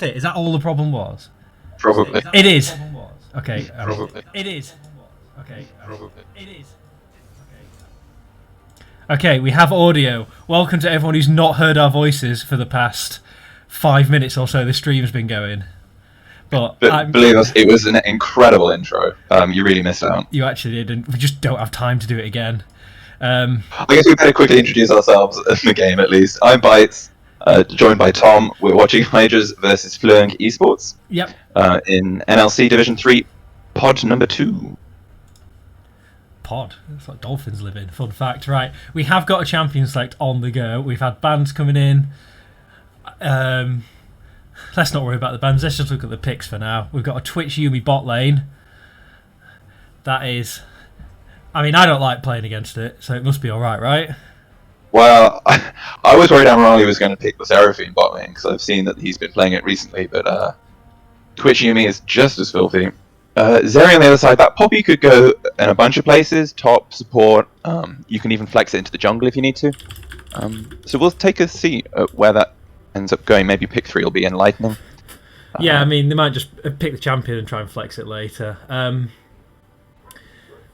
Is that all the problem was? Probably. It is. Okay. Probably. It is. Okay. Probably. It is. Okay, we have audio. Welcome to everyone who's not heard our voices for the past 5 minutes or so the stream's been going. But believe us, it was an incredible intro. You really missed out. You actually did, and we just don't have time to do it again. I guess we better quickly introduce ourselves in the game, at least. I'm Bites, joined by Tom. We're watching Hydras versus Fløng Esports. Yep. In NLC Division 3, pod number 2. Pod. That's what dolphins live in. Fun fact. Right. We have got a champion select on the go. We've had bans coming in. Let's not worry about the bans. Let's just look at the picks for now. We've got a Twitch Yumi bot lane. That is... I mean, I don't like playing against it, so it must be alright, right? Well, I was worried Amarali was going to pick the Seraphine bot lane, because I've seen that he's been playing it recently, but Twitch Yumi is just as filthy. Zeri on the other side, that Poppy could go in a bunch of places, top, support, you can even flex it into the jungle if you need to. So we'll take a seat at where that ends up going. Maybe pick 3 will be enlightening. Yeah, I mean, they might just pick the champion and try and flex it later.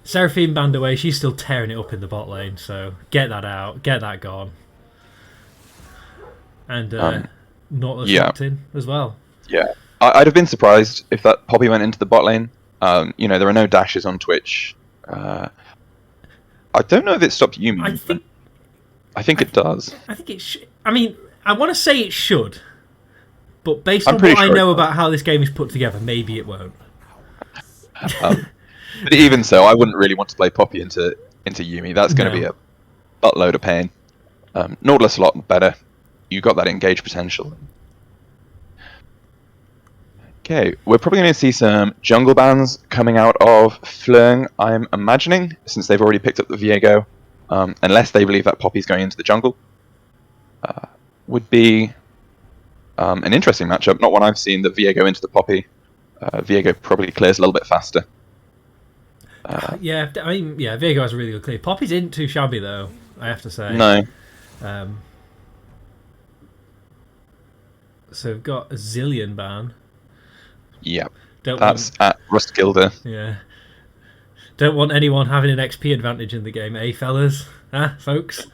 Seraphine banned away, she's still tearing it up in the bot lane, so get that out, get that gone. And Nautilus locked in as well. Yeah. I'd have been surprised if that Poppy went into the bot lane. You know, there are no dashes on Twitch. I don't know if it stopped Yumi. I think it does. I think it should. I mean, I want to say it should, but based on what I sure know about how this game is put together, maybe it won't. But even so, I wouldn't really want to play Poppy into Yumi. That's going to be a buttload of pain. Nautilus a lot better. You got that engage potential. Okay, we're probably going to see some jungle bans coming out of Fløng, I'm imagining, since they've already picked up the Viego. Unless they believe that Poppy's going into the jungle. Would be an interesting matchup. Not one I've seen, the Viego into the Poppy. Viego probably clears a little bit faster. Yeah, I mean, yeah, Viego has a really good clear. Poppy's isn't too shabby, though, I have to say. No. So we've got a Zillion ban. Yep. That's at Rustgilder. Yeah. Don't want anyone having an XP advantage in the game, eh, fellas? Huh, folks?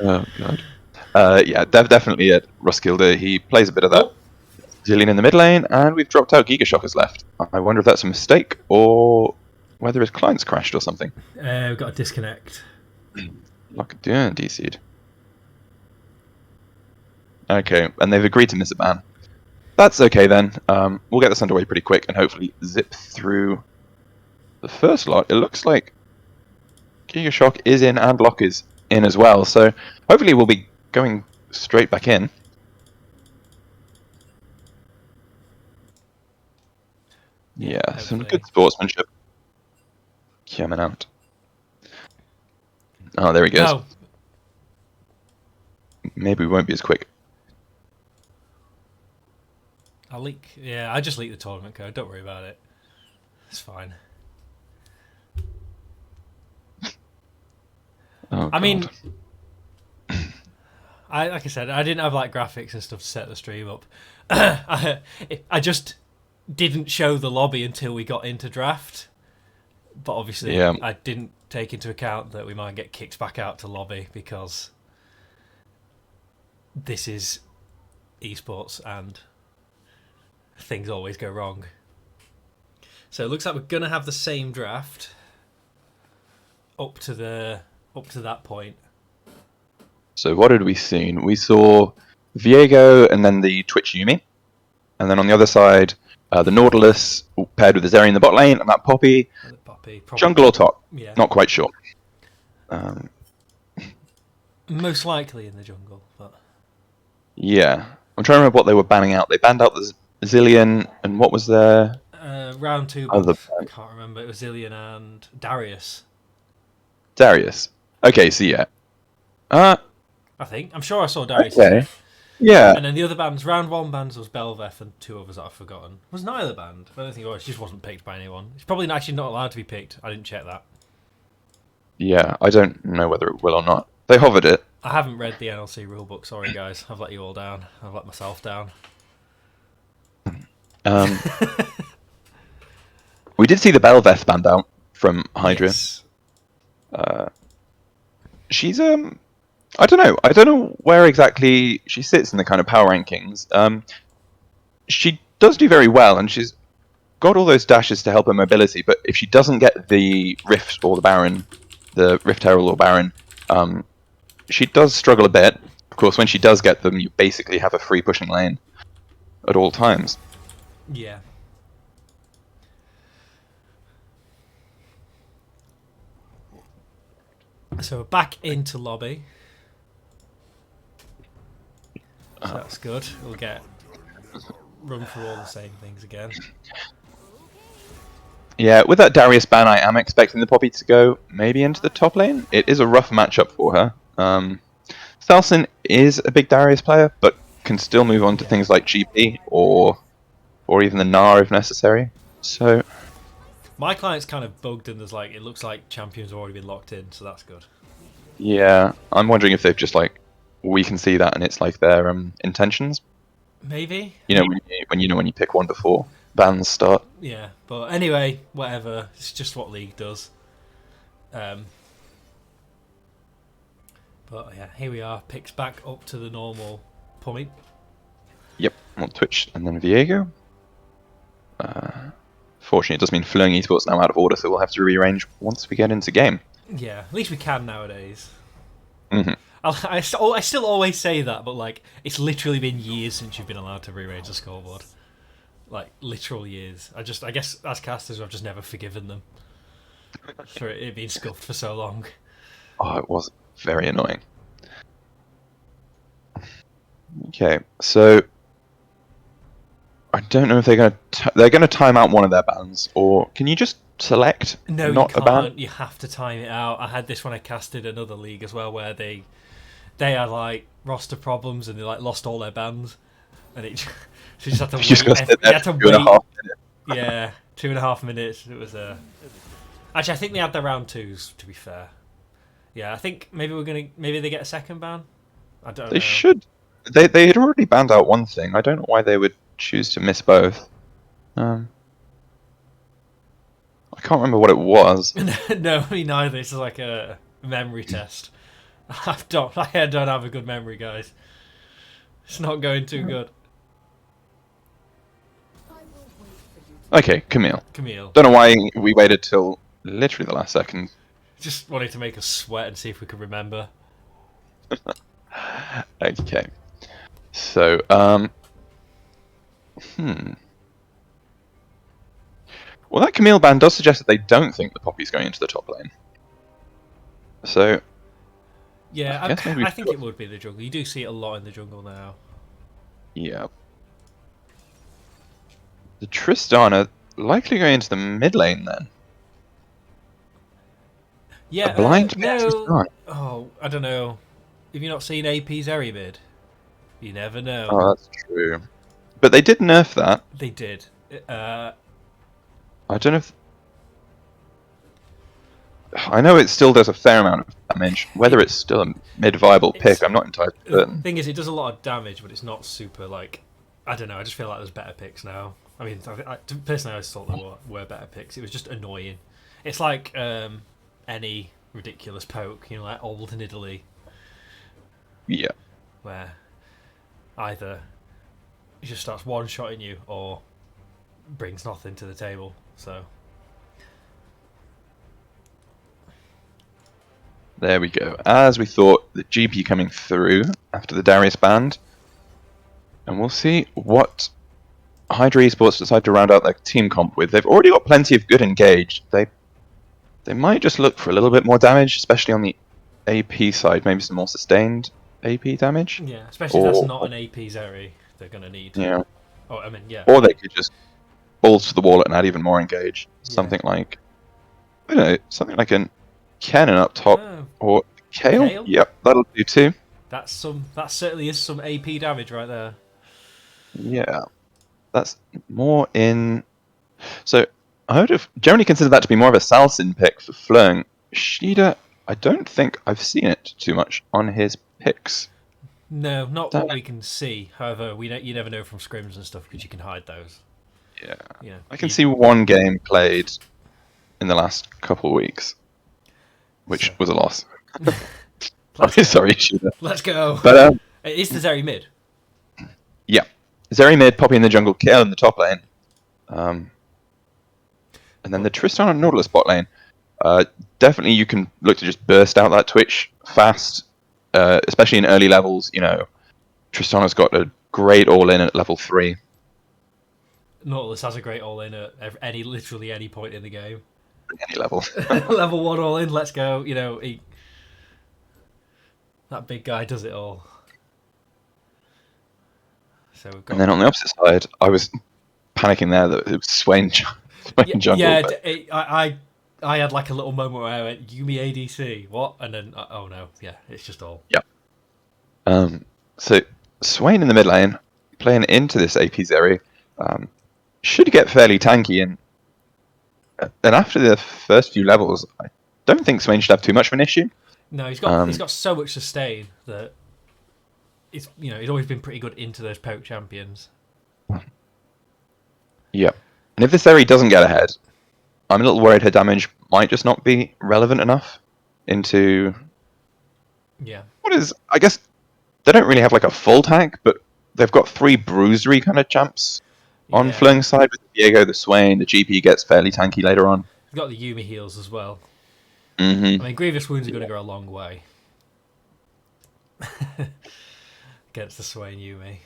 Oh, God. Yeah, definitely at Rustgilder. He plays a bit of that. Zillion in the mid lane, and we've dropped out Gigashockers left. I wonder if that's a mistake, or whether his client's crashed or something. We've got a disconnect. Lock it down, DC'd. Okay, and they've agreed to miss a ban. That's okay then. We'll get this underway pretty quick and hopefully zip through the first lot. It looks like Gigashock is in and Lock is in as well, so hopefully we'll be going straight back in. Yeah, some good sportsmanship coming out. Oh, there he goes. Oh. Maybe we won't be as quick. I'll leak. Yeah, I just leaked the tournament code. Don't worry about it. It's fine. Oh, I mean, like I said, I didn't have like graphics and stuff to set the stream up. I just didn't show the lobby until we got into draft. But obviously, I didn't take into account that we might get kicked back out to lobby because this is esports and things always go wrong. So it looks like we're gonna have the same draft up to that point. So what had we seen? We saw Viego and then the Twitch Yumi, and then on the other side, the Nautilus paired with the Zeri in the bot lane, and that Poppy. Jungle or top? Yeah. Not quite sure. Most likely in the jungle, but yeah, I'm trying to remember what they were banning out. They banned out the Zillion, and what was their round 2? I can't remember. It was Zillion and Darius. Darius. Okay, so yeah. I think I'm sure I saw Darius. Okay. Yeah. And then the other bands, round 1 bands was Belveth and 2 others that I've forgotten. Was neither banned? I don't think it was. It just wasn't picked by anyone. It's probably actually not allowed to be picked. I didn't check that. Yeah, I don't know whether it will or not. They hovered it, I haven't read the NLC rulebook. Sorry, guys. I've let you all down. I've let myself down. We did see the Belveth banned out from Hydra. Yes. She's I don't know. I don't know where exactly she sits in the kind of power rankings. She does do very well, and she's got all those dashes to help her mobility. But if she doesn't get the Rift or the Baron, the Rift Herald or Baron, she does struggle a bit. Of course, when she does get them, you basically have a free pushing lane at all times. Yeah. So we're back into lobby. So that's good. We'll get run through all the same things again. Yeah, with that Darius ban, I am expecting the Poppy to go maybe into the top lane. It is a rough matchup for her. Thalson is a big Darius player, but can still move on to things like GP or even the Gnar if necessary. So my client's kind of bugged, and there's like it looks like champions have already been locked in, so that's good. yeah, I'm wondering if they've just like we can see that and it's like their intentions. Maybe. You know when you pick one before bans start. Yeah, but anyway, whatever. It's just what League does. But yeah, here we are. Picks back up to the normal point. Yep, on Twitch and then Viego. Fortunately, it does mean Fløng Esport's now out of order, so we'll have to rearrange once we get into game. Yeah, at least we can nowadays. Mm-hmm. I still always say that, but like it's literally been years since you've been allowed to rearrange the scoreboard. Like literal years. I guess as casters, I've just never forgiven them for it being scuffed for so long. Oh, it was very annoying. Okay, so I don't know if they're gonna time out one of their bans, or can you just select no, not you can't. a ban? You have to time it out. I had this when I casted another league as well, where they had like roster problems and they like lost all their bans, and it so you just had to wait. You had to wait. Yeah, 2.5 minutes. It was actually I think they had their round twos. To be fair, yeah, I think maybe they get a second ban. I don't know. They should. They had already banned out one thing. I don't know why they would choose to miss both. I can't remember what it was. No, me neither. It's like a memory test. I don't have a good memory, guys. It's not going too good. Okay, Camille. Camille. Don't know why we waited till literally the last second. Just wanted to make us sweat and see if we could remember. Okay. So, well, that Camille ban does suggest that they don't think the Poppy's going into the top lane. So, yeah, I think it would be the jungle. You do see it a lot in the jungle now. Yeah. The Tristana likely going into the mid lane then. Yeah, a blind no. Oh, I don't know. Have you not seen AP's Eri mid? You never know. Oh, that's true. But they did nerf that. They did. I don't know if... I know it still does a fair amount of damage. Whether it's still a mid-viable pick, I'm not entirely certain. The thing is, it does a lot of damage, but it's not super, like... I don't know, I just feel like there's better picks now. I mean, personally, I always thought there were better picks. It was just annoying. It's like any ridiculous poke, you know, like old in Italy. Yeah. Where either he just starts one-shotting you or brings nothing to the table, so... There we go. As we thought, the GP coming through after the Darius band. And we'll see what ViperioEsport decide to round out their team comp with. They've already got plenty of good engaged. They might just look for a little bit more damage, especially on the AP side. Maybe some more sustained AP damage. Yeah, especially if that's not an AP Zeri they're going to need. Yeah. Oh, I mean, yeah. Or they could just balls to the wallet and add even more engage. Something like... I don't know, something like an Cannon up top, or Kale? Yep, that'll do too. That certainly is some AP damage right there. Yeah, that's more in. So I would have generally considered that to be more of a Salsin pick for Fløng. Shida, I don't think I've seen it too much on his picks. No, not what we can see. However, you never know from scrims and stuff because you can hide those. Yeah. You know, I can see one game played in the last couple of weeks, which was a loss. Sorry, shooter. Let's go. But it's the Zeri mid. Yeah, Zeri mid, Poppy in the jungle, Kayle in the top lane, and then the Tristan and Nautilus bot lane. Definitely, you can look to just burst out that Twitch fast, especially in early levels. You know, Tristana's got a great all-in at level 3. Nautilus has a great all-in at literally any point in the game. Any level. Level 1 all-in, let's go. You know, that big guy does it all. So we've got... And then on the opposite side, I was panicking there that it was Swain jungle. Yeah, I had like a little moment where I went, Yuumi ADC, what? And then, oh no, yeah, it's just all. Yeah. So Swain in the mid lane, playing into this AP Zeri, should get fairly tanky, and after the first few levels, I don't think Swain should have too much of an issue. No, he's got so much sustain that he's always been pretty good into those poke champions. Yeah, and if this Zeri doesn't get ahead, I'm a little worried her damage might just not be relevant enough into... Yeah. What is... I guess they don't really have like a full tank, but they've got 3 bruisery kind of champs on Flöng's side with Viego, the Swain, the GP gets fairly tanky later on. We've got the Yuumi heals as well. Mm-hmm. I mean, Grievous Wounds are going to go a long way. Against the Swain Yuumi.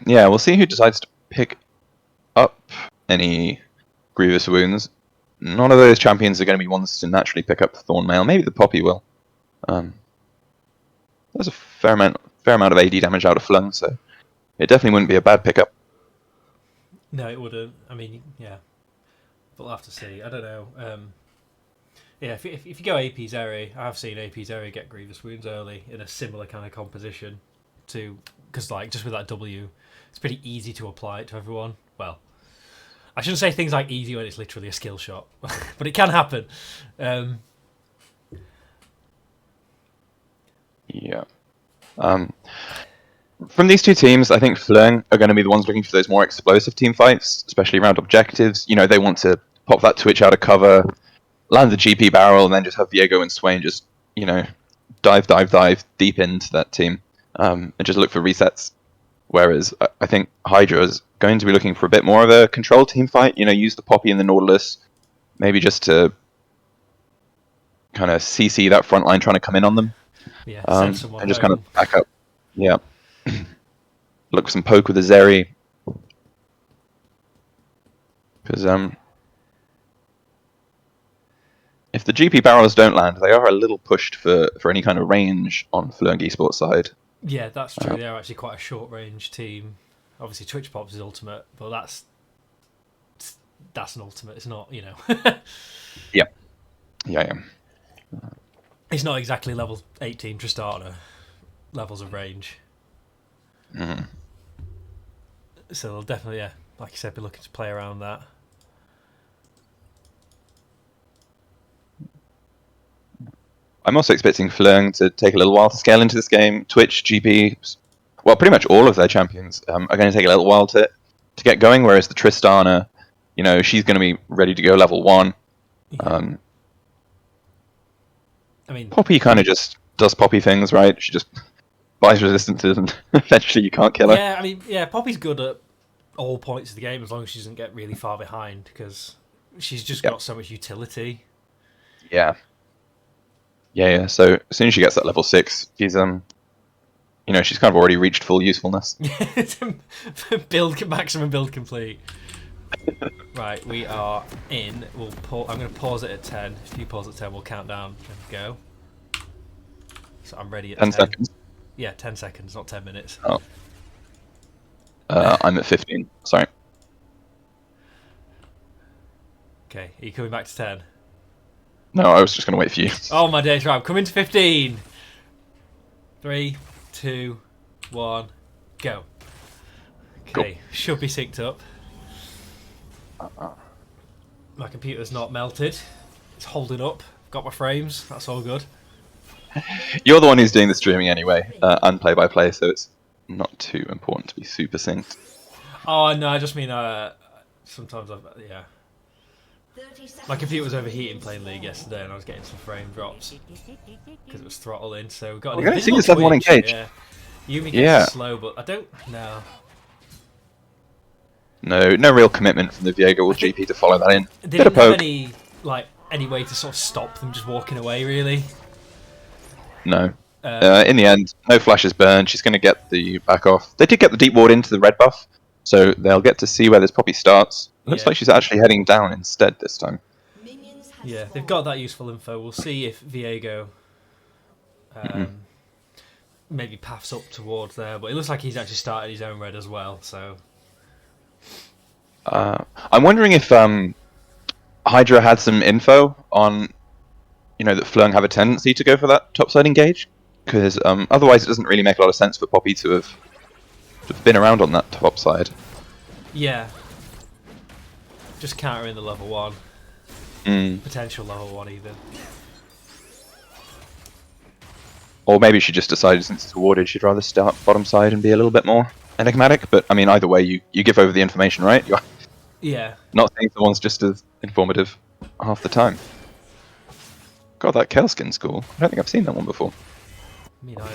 Yeah, we'll see who decides to pick up any Grievous Wounds. None of those champions are going to be ones to naturally pick up Thornmail. Maybe the Poppy will. There's a fair amount of AD damage out of Flung, so it definitely wouldn't be a bad pickup. No, it wouldn't. I mean, yeah. But we'll have to see. I don't know. Yeah, if you go AP Zeri, I've seen AP Zeri get Grievous Wounds early in a similar kind of composition to... Because, like, just with that W, it's pretty easy to apply it to everyone. Well, I shouldn't say things like easy when it's literally a skill shot, but it can happen. Yeah. From these two teams, I think Flöng are going to be the ones looking for those more explosive team fights, especially around objectives. You know, they want to pop that Twitch out of cover, land the GP barrel, and then just have Viego and Swain just, you know, dive deep into that team, and just look for resets. Whereas I think Hydra is going to be looking for a bit more of a controlled team fight. You know, use the Poppy and the Nautilus, maybe just to kind of CC that front line trying to come in on them. Yeah, and just kind of back up. Yeah. Look for some poke with the Zeri. Because if the GP barrels don't land, they are a little pushed for any kind of range on Fløng Esport side. Yeah, that's true. They're actually quite a short range team. Obviously, Twitch Pops is ultimate, but that's an ultimate. It's not, you know. Yeah. It's not exactly level 18 Tristana levels of range. Mm-hmm. So they'll definitely, yeah, like you said, be looking to play around that. I'm also expecting Flöng to take a little while to scale into this game. Twitch, GP, well, pretty much all of their champions are going to take a little while to get going, whereas the Tristana, you know, she's going to be ready to go level 1. Yeah. I mean, Poppy kind of just does Poppy things, right? She just buys resistances and eventually you can't kill her. Yeah, I mean, yeah, Poppy's good at all points of the game as long as she doesn't get really far behind because she's just got so much utility. Yeah. So as soon as she gets that level 6, she's you know, she's kind of already reached full usefulness. Maximum build complete. Right, we are in. I'm going to pause it at 10. If you pause at 10, we'll count down and go. So I'm ready at 10 seconds. Yeah, 10 seconds, not 10 minutes. Oh. I'm at 15. Sorry. Okay, are you coming back to 10? No, I was just going to wait for you. Oh my days, right, I'm coming to 15. 3, 2, 1, go. Okay, Cool. Should be synced up. My computer's not melted. It's holding up. Got my frames. That's all good. You're the one who's doing the streaming anyway, unplay-by-play, so it's not too important to be super synced. Oh no, I just mean sometimes yeah. My computer was overheating playing League yesterday, and I was getting some frame drops because it was throttling. So we got an invisible Twitch. Level 1 engaged. Yeah, Yumi gets slow, but I don't know. No real commitment from the Viego or GP to follow that in. They didn't have any way to sort of stop them just walking away, really. No. In the end, no flashes burned. She's going to get the back off. They did get the deep ward into the red buff, so they'll get to see where this Poppy starts. Looks like she's actually heading down instead this time. Yeah, they've got that useful info. We'll see if Viego maybe paths up towards there, but it looks like he's actually started his own red as well. So I'm wondering if Hydra had some info on, that Fløng have a tendency to go for that topside engage, because otherwise it doesn't really make a lot of sense for Poppy to have been around on that top side. Yeah. Just countering the level 1. Potential level 1 even. Or maybe she just decided since it's awarded she'd rather start bottom side and be a little bit more enigmatic, but I mean either way you give over the information, right? Yeah. Not saying someone's just as informative half the time. God, that Kale skin's cool. I don't think I've seen that one before. Me neither.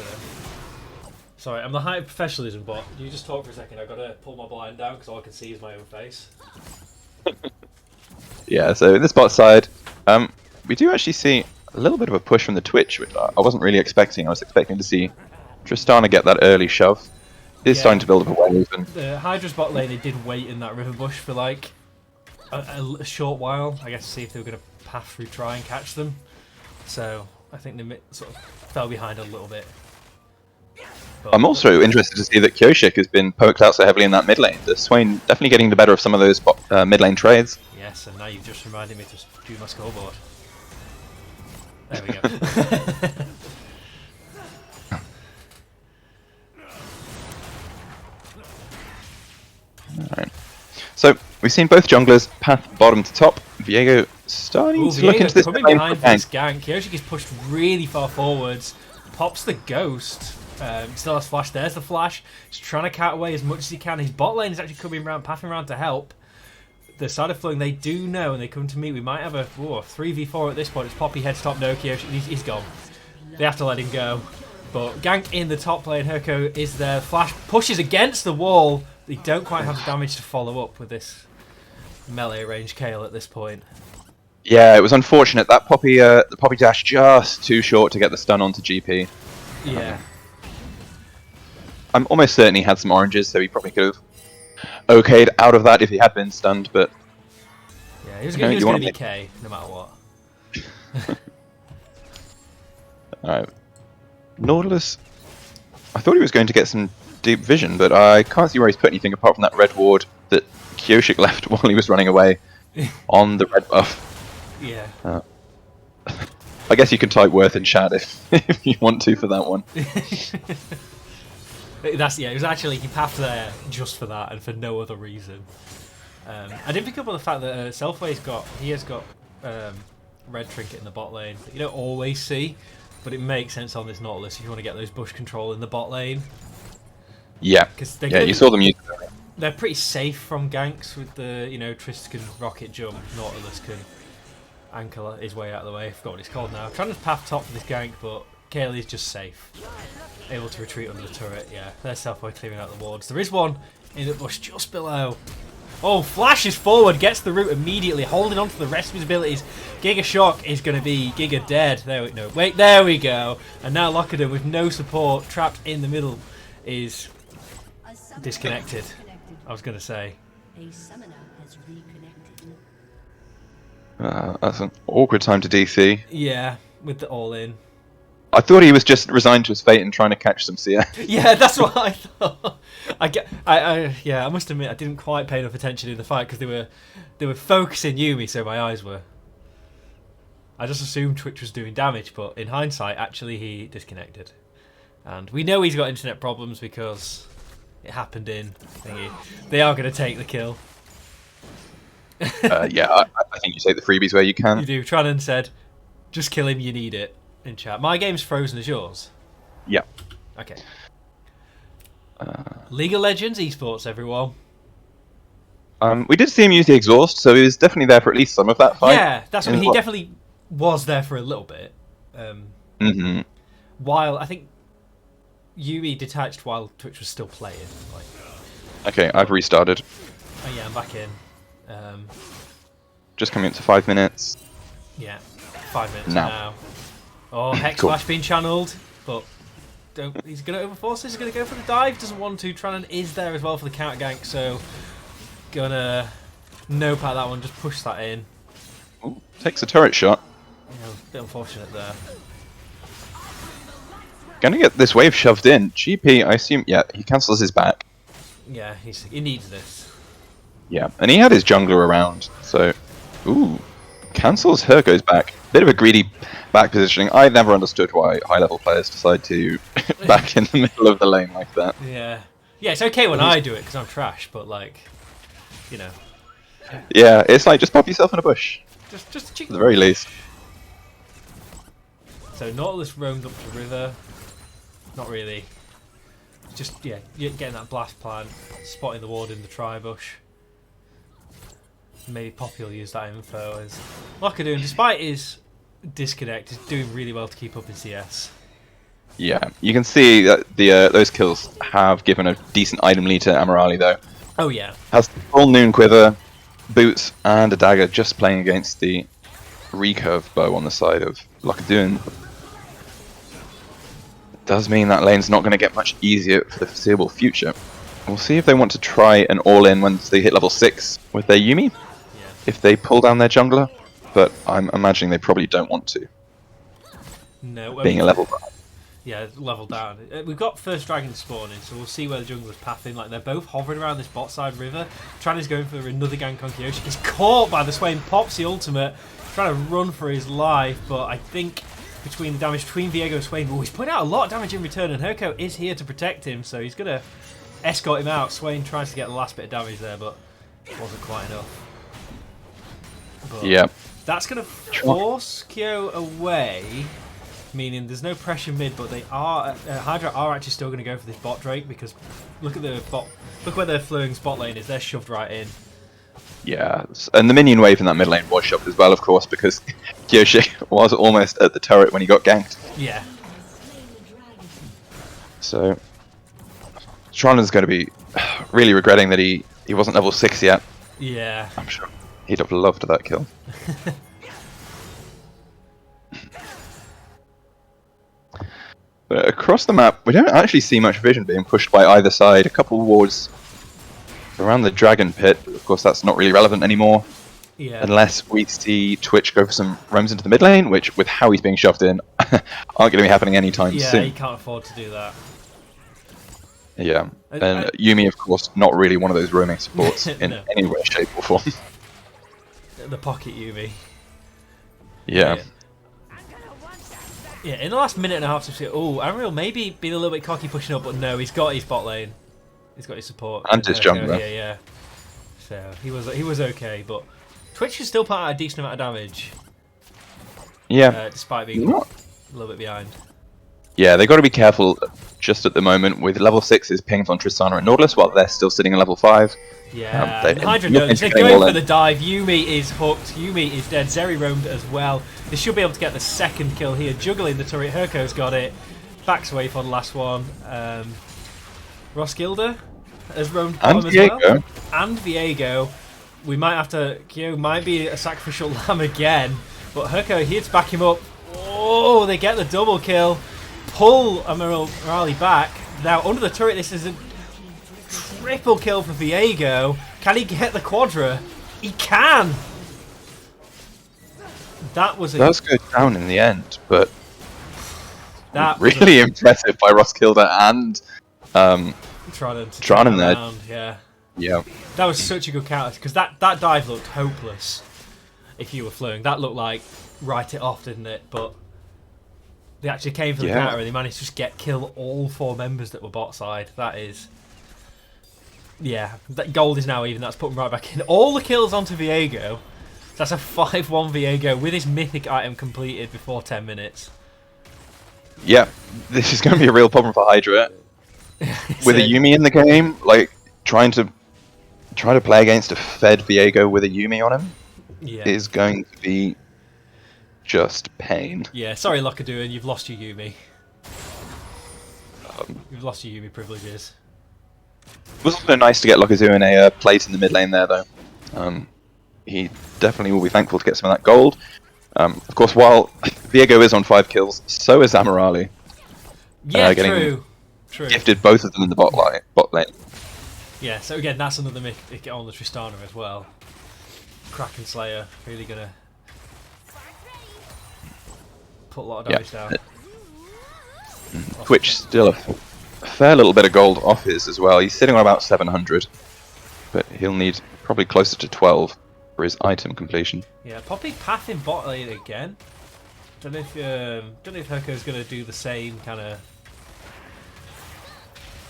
Sorry, I'm the height of professionalism, but you just talk for a second. I've got to pull my blind down because all I can see is my own face. Yeah, so in this bot side, we do actually see a little bit of a push from the Twitch, which I wasn't really expecting. I was expecting to see Tristana get that early shove. It is starting to build up a wave. The Hydras bot lane, they did wait in that river bush for like a short while, I guess, to see if they were going to path through, try and catch them. So I think they sort of fell behind a little bit. But I'm also interested to see that Kyoshik has been poked out so heavily in that mid lane. The Swain definitely getting the better of some of those mid lane trades. Yes, and now you've just reminded me to do my scoreboard. There we go. Alright. So we've seen both junglers path bottom to top. Viego starting to look into this coming behind this gank. Kyoshik is pushed really far forwards. Pops the ghost. Still has flash. There's the flash. He's trying to cut away as much as he can. His bot lane is actually coming around, pathing around to help. The side of Fløng, they do know, and they come to meet. We might have a 3v4 at this point. It's Poppy heads top, no Kyoshik. He's gone. They have to let him go. But gank in the top lane. Herko is there. Flash pushes against the wall. They don't quite have the damage to follow up with this melee range Kale at this point. Yeah, it was unfortunate. That Poppy, the Poppy dash just too short to get the stun onto GP. Yeah. I'm almost certain he had some oranges, so he probably could have okayed out of that if he had been stunned, but... Yeah, he was going to be K, no matter what. Alright. Nautilus... I thought he was going to get some deep vision, but I can't see where he's put anything apart from that red ward that Kyoshik left while he was running away on the red buff. Yeah. I guess you can type worth in chat if you want to for that one. It was actually, he pathed there just for that and for no other reason. I didn't pick up on the fact that Selfway's got red trinket in the bot lane that you don't always see, but it makes sense on this Nautilus if you want to get those bush control in the bot lane. Yeah, you saw them use it. They're pretty safe from ganks with the, Trist can rocket jump, Nautilus can anchor his way out of the way. I forgot what it's called now. I'm trying to path top for this gank, but Kaylee's just safe. Able to retreat under the turret, yeah. There's Selfway clearing out the wards. There is one in the bush just below. Oh, flashes forward, gets the root immediately, holding on to the rest of his abilities. Giga Shock is going to be Giga dead. There we go. And now Lockadon with no support, trapped in the middle, is disconnected. I was going to say. That's an awkward time to DC. Yeah, with the all-in. I thought he was just resigned to his fate and trying to catch some CS. Yeah, that's what I thought. I must admit I didn't quite pay enough attention in the fight because they were focusing Yumi, so my eyes were. I just assumed Twitch was doing damage, but in hindsight, actually he disconnected. And we know he's got internet problems because it happened in thingy. They are going to take the kill. Yeah, I think you take the freebies where you can. You do. Tranan said, "Just kill him. You need it." in chat. My game's frozen as yours. Yeah. Okay. League of Legends esports, everyone. We did see him use the exhaust, so he was definitely there for at least some of that fight. Yeah, that's what I mean. He definitely was there for a little bit. While I think Yumi detached while Twitch was still playing. Okay, I've restarted. Oh yeah, I'm back in. Just coming up to 5 minutes. Yeah, 5 minutes now. Oh, Hex Flash being channeled, but he's going to overforce this. He's going to go for the dive. Doesn't want to. Trannan is there as well for the counter gank, so gonna nope out that one. Just push that in. Ooh, takes a turret shot. Yeah, a bit unfortunate there. Gonna get this wave shoved in. GP, I assume. Yeah, he cancels his back. Yeah, he needs this. Yeah, and he had his jungler around, so... Ooh, cancels her goes back. Bit of a greedy back positioning. I never understood why high-level players decide to back in the middle of the lane like that. Yeah. Yeah, it's okay when I do it, because I'm trash, but, like, you know. Yeah, it's like, just pop yourself in a bush. Just a cheeky. At the very least. So, Nautilus roamed up to river. Not really. Just, yeah, getting that blast plant, spotting the ward in the tri-bush. Maybe Poppy will use that info as Lockadoon, despite his disconnect, is doing really well to keep up in CS. Yeah, you can see that those kills have given a decent item lead to Amirali though. Oh yeah. Has the full Noon Quiver, boots, and a dagger just playing against the recurve bow on the side of Lockadoon. Does mean that lane's not going to get much easier for the foreseeable future. We'll see if they want to try an all-in once they hit level 6 with their Yumi. If they pull down their jungler, but I'm imagining they probably don't want to. No, being a level down. Yeah, level down. We've got first dragon spawning, so we'll see where the jungler's pathing. Like they're both hovering around this bot side river. Tranny's going for another gank on Kyoshi. He's caught by the Swain, pops the ultimate, trying to run for his life, but I think between the damage between Viego and Swain, he's putting out a lot of damage in return, and Herco is here to protect him, so he's gonna escort him out. Swain tries to get the last bit of damage there, but it wasn't quite enough. But yeah. That's going to force Kyo away, meaning there's no pressure mid, but they are Hydra are actually still going to go for this bot Drake because look at the bot, look where their Fløng's bot lane is. They're shoved right in. Yeah, and the minion wave in that mid lane was shoved as well, of course, because Kyoshi was almost at the turret when he got ganked. Yeah. So Tronan's going to be really regretting that he wasn't level 6 yet. Yeah. I'm sure he'd have loved that kill. But across the map, we don't actually see much vision being pushed by either side. A couple wards around the dragon pit, but of course that's not really relevant anymore. Yeah. Unless we see Twitch go for some roams into the mid lane, which, with how he's being shoved in, aren't going to be happening anytime soon. Yeah, he can't afford to do that. Yeah, and Yumi, of course, not really one of those roaming supports in No. any way, shape, or form. The pocket Yumi. Yeah. Yeah, in the last minute and a half, oh, Unreal maybe being a little bit cocky pushing up, but no, he's got his bot lane. He's got his support. And his jungler. Yeah. So he was okay, but Twitch is still putting out a decent amount of damage. Yeah. Despite being a little bit behind. Yeah, they got to be careful just at the moment with level 6's pings on Tristana and Nautilus while they're still sitting in level 5. Yeah, Hydra knows. They're going for the dive. Yumi is hooked. Yumi is dead. Zeri roamed as well. They should be able to get the second kill here. Juggling the turret. Herco's got it. Backs away for the last one. Roskilde has roamed bottom as well. And Viego. We might have to... Kyo might be a sacrificial lamb again. But Herco here to back him up. Oh, they get the double kill. Pull Amirali back. Now, under the turret, this is a triple kill for Viego. Can he get the quadra? He can! That was a... Does go down in the end, but that really impressive by Roskilde and Trannan there. Yeah. Yeah. That was such a good counter, because that dive looked hopeless if you were Fløng. That looked like write it off, didn't it? But they actually came for the counter and they managed to just kill all 4 members that were bot side. That is... Yeah, that gold is now even. That's put him right back in. All the kills onto Viego. That's a 5-1 Viego with his mythic item completed before 10 minutes. Yeah, this is going to be a real problem for Hydra. With a Yuumi in the game, like trying to play against a fed Viego with a Yuumi on him is going to be just pain. Yeah, sorry, Lockadoo, you've lost your Yuumi. You've lost your Yuumi privileges. It was also nice to get Lockadoo in a place in the mid lane there, though. He definitely will be thankful to get some of that gold. Of course, while Viego is on 5 kills, so is Amirali. Yeah, true. Gifted both of them in the bot lane. Yeah, so again, that's another myth on the Tristana as well. Kraken Slayer, really gonna put a lot of damage down. Twitch still a fair little bit of gold off his as well. He's sitting on about 700, but he'll need probably closer to 12 for his item completion. Yeah, Poppy path in bot lane again. Don't know if Herko's gonna do the same kind of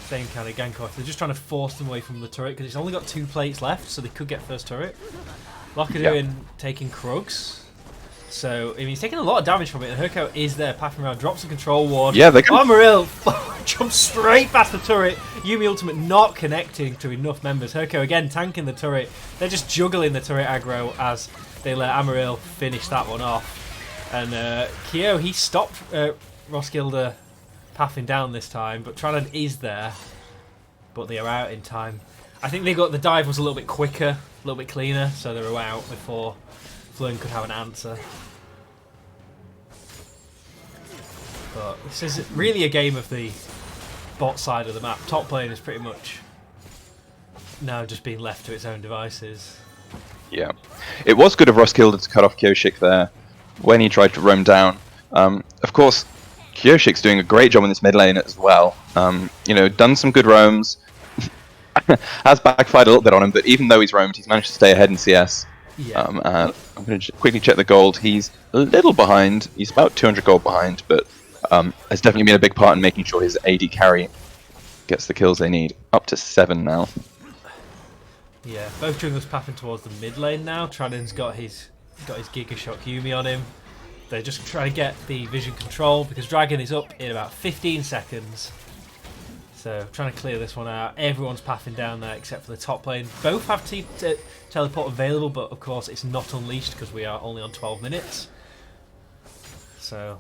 gank off. They're just trying to force them away from the turret because it's only got 2 plates left, so they could get first turret. Lockadoo taking Krugs. So, I mean, he's taking a lot of damage from it, and Herko is there, pathing around, drops a control ward. Yeah, they can... Amaril jumps straight past the turret. Yuumi ultimate not connecting to enough members. Herko again tanking the turret. They're just juggling the turret aggro as they let Amaril finish that one off. And Kyo, he stopped Roskilde pathing down this time, but Tranan is there. But they are out in time. I think the dive was a little bit quicker, a little bit cleaner, so they were out before Fløng could have an answer. But this is really a game of the bot side of the map. Top lane is pretty much now just being left to its own devices. Yeah. It was good of Roskilde to cut off Kyoshik there when he tried to roam down. Of course, Kyoshik's doing a great job in this mid lane as well. You know, done some good roams. Has backfired a little bit on him, but even though he's roamed, he's managed to stay ahead in CS. Yeah. I'm going to quickly check the gold. He's a little behind. He's about 200 gold behind, but has definitely been a big part in making sure his AD carry gets the kills they need. Up to 7 now. Yeah, both junglers pathing towards the mid lane now. Tranen's got his Giga Shock Yuumi on him. They're just trying to get the vision control because Dragon is up in about 15 seconds. So trying to clear this one out. Everyone's pathing down there except for the top lane. Both have teleport available, but of course it's not unleashed because we are only on 12 minutes. So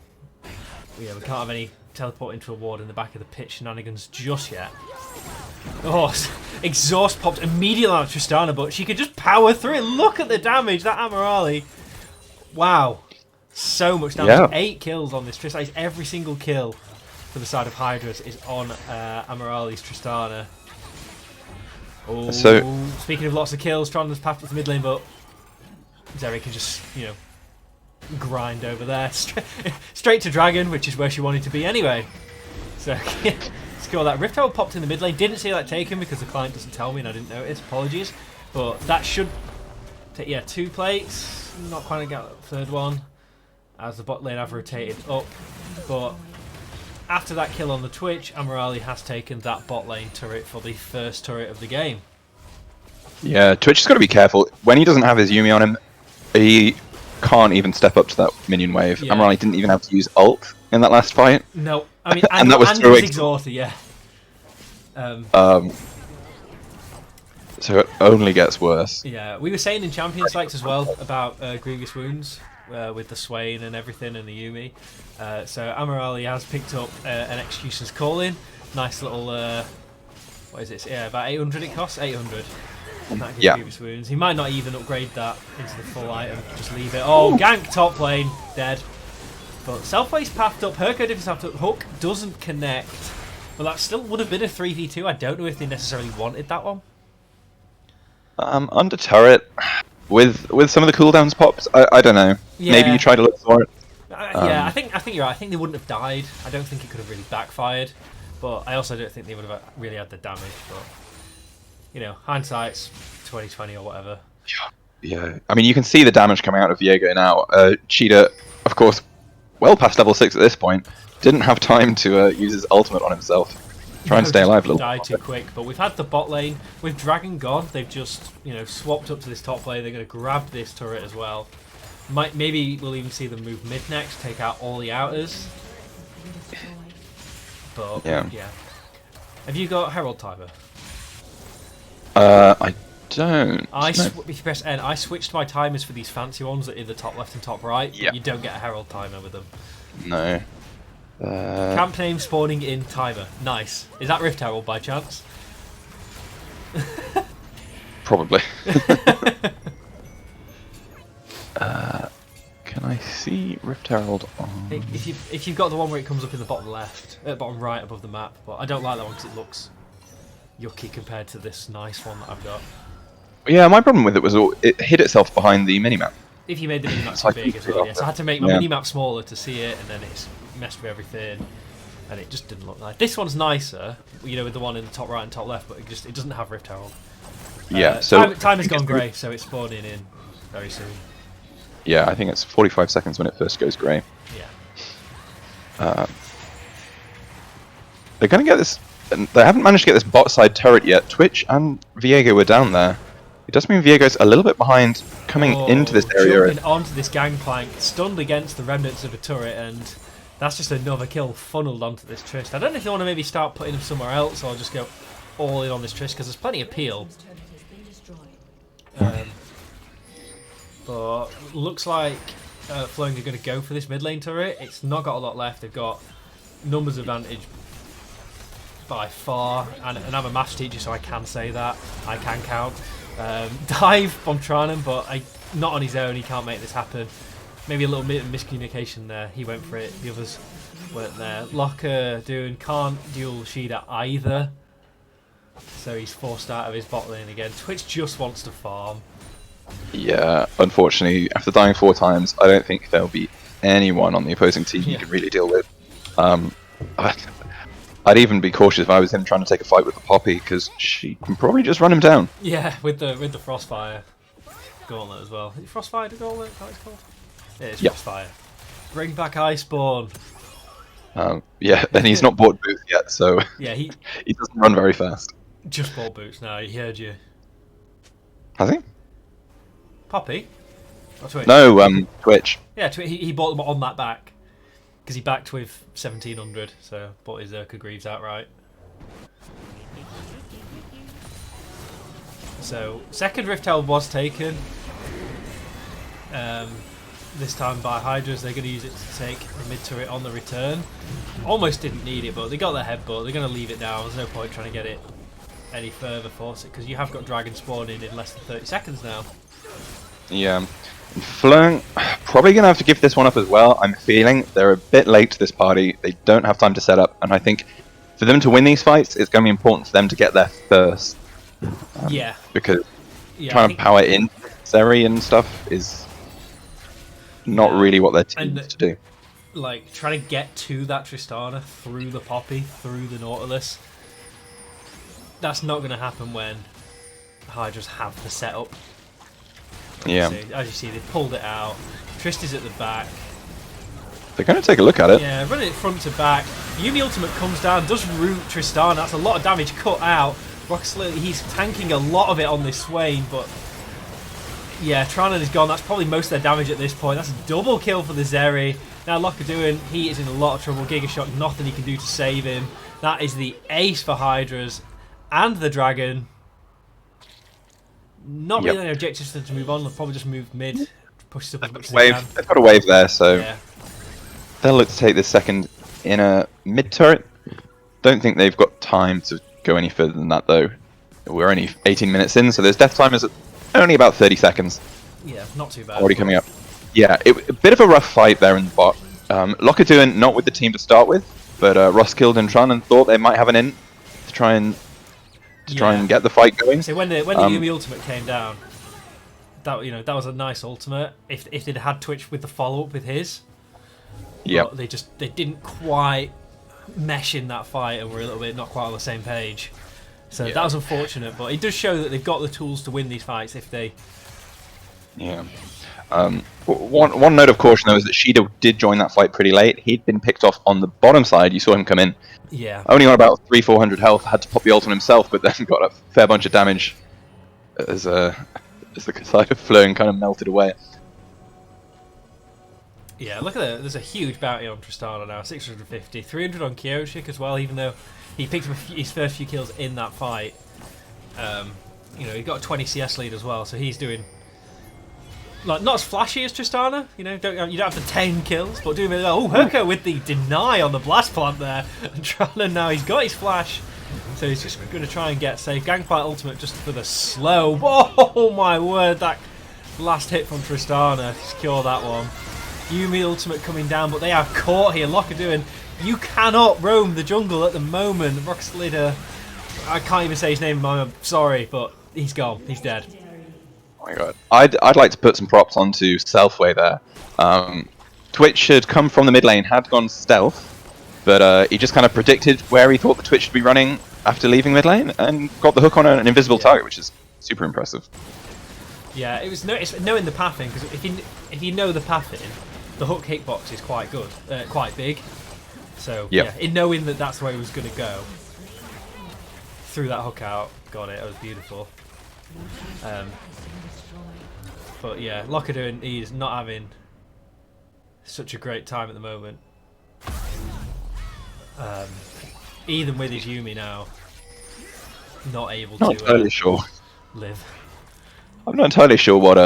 yeah, we can't have any teleport into a ward in the back of the pitch shenanigans just yet. Oh, exhaust popped immediately on Tristana, but she could just power through it. Look at the damage, that Amirali. Wow. So much damage. Yeah. 8 kills on this Tristana. Every single kill for the side of Hydras is on Amirali's Tristana. Oh, so, speaking of lots of kills, Tranen's path to the mid lane, but Zeri can just, you know, grind over there. Straight to Dragon, which is where she wanted to be anyway. So, score that. Rift Herald popped in the mid lane. Didn't see that taken because the client doesn't tell me and I didn't notice. Apologies. But that should take, yeah, 2 plates. Not quite get the third one as the bot lane have rotated up. But after that kill on the Twitch, Amirali has taken that bot lane turret for the first turret of the game. Yeah, Twitch has got to be careful. When he doesn't have his Yuumi on him, he can't even step up to that minion wave. Yeah. Amirali didn't even have to use ult in that last fight. No, I mean, and that was he was exhausted, yeah. So it only gets worse. Yeah, we were saying in Champions Likes as well about Grievous Wounds with the Swain and everything and the Yuumi. So Amirali has picked up an Executioner's Calling. Nice little, what is it? Yeah, about 800 it costs? 800. Yeah. Grievous Wounds. He might not even upgrade that into the full item. Just leave it. Oh, gank top lane. Dead. But Selfways pathed up. Herko difference pathed up. Hook doesn't connect. But that still would have been a 3v2. I don't know if they necessarily wanted that one. Under turret, with some of the cooldowns popped, I don't know. Yeah. Maybe you try to look for it. Yeah, I think you're right. I think they wouldn't have died. I don't think it could have really backfired. But I also don't think they would have really had the damage. But you know, hindsight's 2020 or whatever. Yeah. I mean, you can see the damage coming out of Viego now. Cheetah, of course, well past level 6 at this point, didn't have time to use his ultimate on himself. Try and stay alive a little. Die too quick, but we've had the bot lane with Dragon gone. They've just, you know, swapped up to this top lane. They're going to grab this turret as well. Maybe we'll even see them move mid next, take out all the outers. But yeah. Have you got Herald Timer? I don't. If you press N, I switched my timers for these fancy ones that are in the top left and top right. Yeah. You don't get a Herald Timer with them. No. Camp name spawning in timer. Nice. Is that Rift Herald by chance? Probably. Can I see Rift Herald on... If you've got the one where it comes up in the bottom left, bottom right above the map, but I don't like that one because it looks yucky compared to this nice one that I've got. Yeah, my problem with it was it hid itself behind the minimap. If you made the minimap too big as well, yes. I had to make my minimap smaller to see it, and then it's messed with everything, and it just didn't look nice. This one's nicer, with the one in the top right and top left, but it doesn't have Rift Herald. Yeah, so... Time has gone grey, so it's spawning in very soon. Yeah, I think it's 45 seconds when it first goes grey. Yeah. They're going to get this... They haven't managed to get this bot side turret yet. Twitch and Viego were down there. It does mean Viego's a little bit behind coming into this area. Jumping onto this gangplank, stunned against the remnants of a turret, and that's just another kill funneled onto this Trist. I don't know if they want to maybe start putting him somewhere else or just go all in on this Trist, because there's plenty of peel. But looks like Fløng are going to go for this mid lane turret. It's not got a lot left. They've got numbers advantage by far, and I'm a maths teacher, so I can say that. I can count. Dive on Tranum, but not on his own. He can't make this happen. Maybe a little bit of miscommunication there. He went for it. The others weren't there. Locker can't dual Sheeda either, so he's forced out of his bot lane again. Twitch just wants to farm. Yeah, unfortunately, after dying 4 times, I don't think there'll be anyone on the opposing team you can really deal with. I'd even be cautious if I was him trying to take a fight with the Poppy, because she can probably just run him down. Yeah, with the Frostfire gauntlet as well. Is it Frostfire the gauntlet? Is that what it's called? Yeah, it's Frostfire. Bring back Iceborne. Yeah, and he's not bought boots yet, so yeah, he doesn't run very fast. Just bought boots now. He heard you. Has he? Poppy? Or Twitch? No, Twitch. Yeah, he bought them on that back. Because he backed with 1700, so bought his Urka Greaves outright. So, second Rift Herald was taken. This time by Hydras. They're going to use it to take the mid turret on the return. Almost didn't need it, but they got their headbutt. They're going to leave it down. There's no point trying to get it any further, force it, because you have got Dragon spawning in less than 30 seconds now. Yeah. Fløng probably going to have to give this one up as well. I'm feeling they're a bit late to this party. They don't have time to set up, and I think for them to win these fights, it's going to be important for them to get there first. Because trying to power in Zeri and stuff is not really what their team needs to do. Like, trying to get to that Tristana through the Poppy, through the Nautilus, that's not going to happen when Hydras have the setup. Yeah. As you see, they've pulled it out. Trist is at the back. They're going to take a look at it. Yeah, running it front to back. Yumi Ultimate comes down, does root Tristana. That's a lot of damage cut out. Rocksley, he's tanking a lot of it on this Swain, but yeah, Tranan is gone. That's probably most of their damage at this point. That's a double kill for the Zeri. Now Lockadoon, he is in a lot of trouble. Gigashock, nothing he can do to save him. That is the ace for Hydras and the Dragon. Not really any objectives to move on. They'll probably just move mid, push up as much as they can. They've got a wave there, so they'll look to take this second inner mid turret. Don't think they've got time to go any further than that, though. We're only 18 minutes in, so there's death time is only about 30 seconds. Yeah, not too bad. Already coming up. Yeah, a bit of a rough fight there in the bot. Lockadoon not with the team to start with, but Roskilde and Tran thought they might have an in to try and get the fight going. So when the Yumi ultimate came down, that was a nice ultimate. If they'd had Twitch with the follow up with his, they didn't quite mesh in that fight and were a little bit not quite on the same page. So that was unfortunate, but it does show that they've got the tools to win these fights if they. Yeah. One note of caution though is that Sheeda did join that fight pretty late. He'd been picked off on the bottom side. You saw him come in. Yeah. Only on about 300-400 health. Had to pop the ult on himself, but then got a fair bunch of damage as the side of Fløng kind of melted away. Yeah, look at that. There's a huge bounty on Tristana now. 650. 300 on Kyoshik as well, even though he picked up his first few kills in that fight. You know, he got a 20 CS lead as well, so he's doing... Like, not as flashy as Tristana, you know, you don't have the 10 kills, but doing really well. Oh, Herko with the deny on the blast plant there. And Trana now, he's got his flash. So he's just going to try and get safe. Gangplank ultimate just for the slow. Oh my word, that last hit from Tristana. Secure that one. Yuumi ultimate coming down, but they are caught here. Lockadoo, you cannot roam the jungle at the moment. Rockslider, I can't even say his name, I'm sorry, but he's gone. He's dead. Oh my god. I'd like to put some props onto Selfway there. Twitch had come from the mid lane, had gone stealth, but he just kind of predicted where he thought the Twitch should be running after leaving mid lane and got the hook on an invisible target, which is super impressive. Yeah, it's knowing the pathing, because if you know the pathing, the hook hitbox is quite good, quite big. So yeah, in knowing that that's the way it was going to go, threw that hook out, got it. It was beautiful. But yeah, Lockadoo, he is not having such a great time at the moment. Even with his Yuumi now, not able to entirely sure. live. I'm not entirely sure what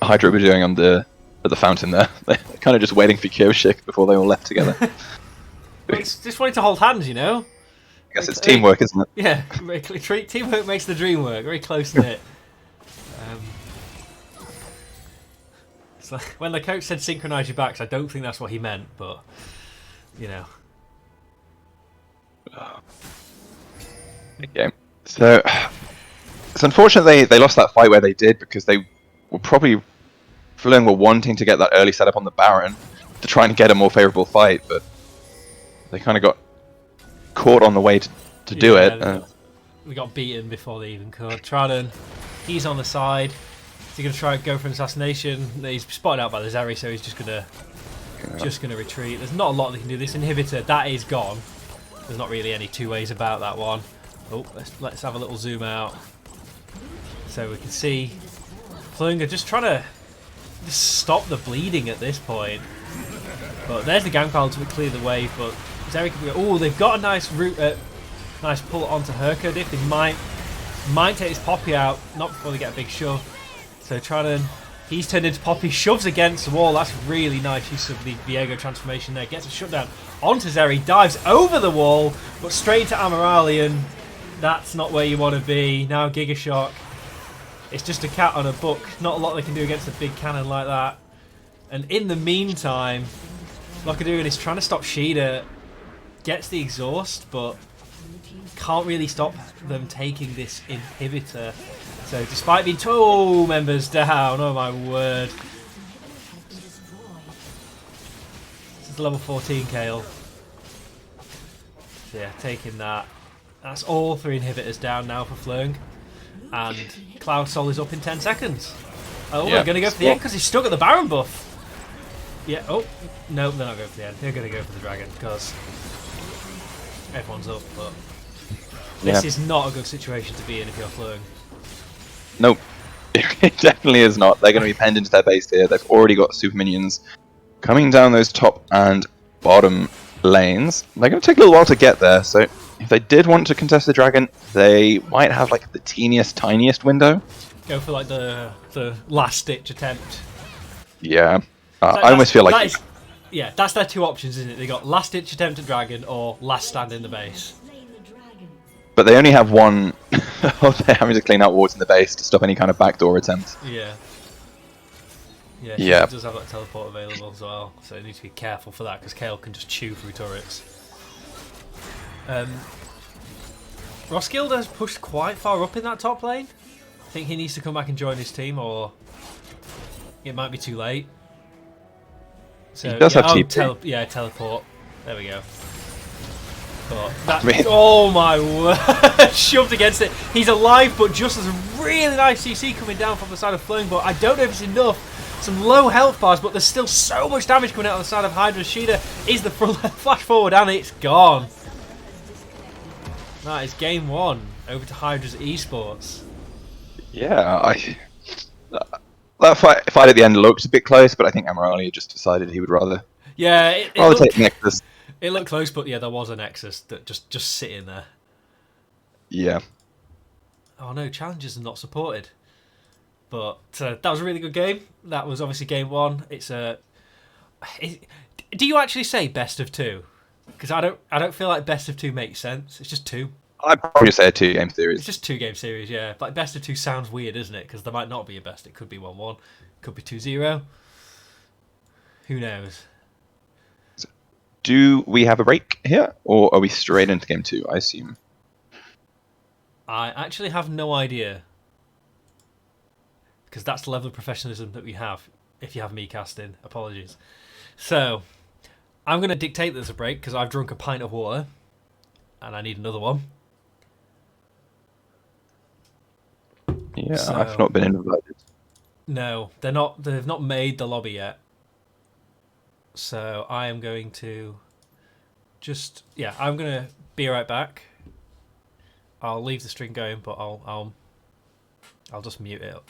Hydra were doing on at the fountain there. They're kind of just waiting for Kyoshik before they all left together. Well, it's just wanting to hold hands, you know. I guess it's teamwork, isn't it? Yeah, teamwork makes the dream work. Very close knit. It's like when the coach said "synchronize your backs," I don't think that's what he meant, but you know. Okay, so it's unfortunate they lost that fight where they did, because they were probably Fløng were wanting to get that early setup on the Baron to try and get a more favourable fight, but they kind of got caught on the way to do it. We got beaten before they even could. Traden, he's on the side. Is he going to try and go for an assassination? He's spotted out by the Zeri, so he's just going to retreat. There's not a lot they can do. This inhibitor, that is gone. There's not really any two ways about that one. Oh, let's have a little zoom out. So we can see Fløng are just trying to stop the bleeding at this point. But there's the Gangplank to clear the way, but Zeri can go. Oh, they've got a nice route, nice pull onto Herko. They might take his Poppy out, not before they get a big shove. So Traden, he's turned into Poppy, shoves against the wall. That's really nice use of the Viego transformation there. Gets a shutdown onto Zeri, dives over the wall, but straight into Amaralian. That's not where you want to be. Now Gigashock. It's just a cat on a book. Not a lot they can do against a big cannon like that. And in the meantime, Lockadoo is trying to stop Shida. Gets the exhaust, but can't really stop them taking this inhibitor. So despite being 2 members down, oh my word. This is level 14 Kale. So yeah, taking that. That's all 3 inhibitors down now for Fløng. And Cloud Soul is up in 10 seconds. Oh, they're going to go for the end because he's stuck at the Baron buff. Yeah, oh, no, they're not going for the end. They're going to go for the Dragon because everyone's up, but this is not a good situation to be in if you're Fløng. Nope. It definitely is not. They're going to be penned into their base here. They've already got super minions coming down those top and bottom lanes. They're going to take a little while to get there, so if they did want to contest the Dragon, they might have like the tiniest window. Go for like the last ditch attempt. Yeah. I almost feel like... Yeah, that's their 2 options, isn't it? They got last ditch attempt at Dragon or last stand in the base. But they only have one. They're having to clean out wards in the base to stop any kind of backdoor attempt. Yeah. Yeah, she does have that teleport available as well, so you need to be careful for that because Kale can just chew through turrets. Roskilde has pushed quite far up in that top lane. I think he needs to come back and join his team, or it might be too late. So, he does have TP. Teleport. There we go. But that, oh my word! Shoved against it. He's alive, but just as a really nice CC coming down from the side of Fløng. But I don't know if it's enough. Some low health bars, but there's still so much damage coming out on the side of Hydras. Shida is the front flash forward, and it's gone. That is game 1 over to Hydras Esports. Yeah, that fight at the end looked a bit close, but I think Amarali just decided he would rather it take Nexus. It looked close, but yeah, there was a Nexus that just sitting there. Yeah. Oh no, challenges are not supported. But that was a really good game. That was obviously game one. Do you actually say best of two? Because I don't feel like best of two makes sense. It's just two. I'd probably say a 2-game series. It's just 2-game series, yeah. Like best of two sounds weird, isn't it? Because there might not be a best. It could be 1-1, could be 2-0. Who knows? Do we have a break here, or are we straight into game 2? I assume. I actually have no idea. Because that's the level of professionalism that we have. If you have me casting, apologies. So, I'm going to dictate there's a break because I've drunk a pint of water. And I need another one. Yeah, so, I've not been invited. No, they're not. They've not made the lobby yet. So I am going to I'm going to be right back. I'll leave the string going, but I'll just mute it up.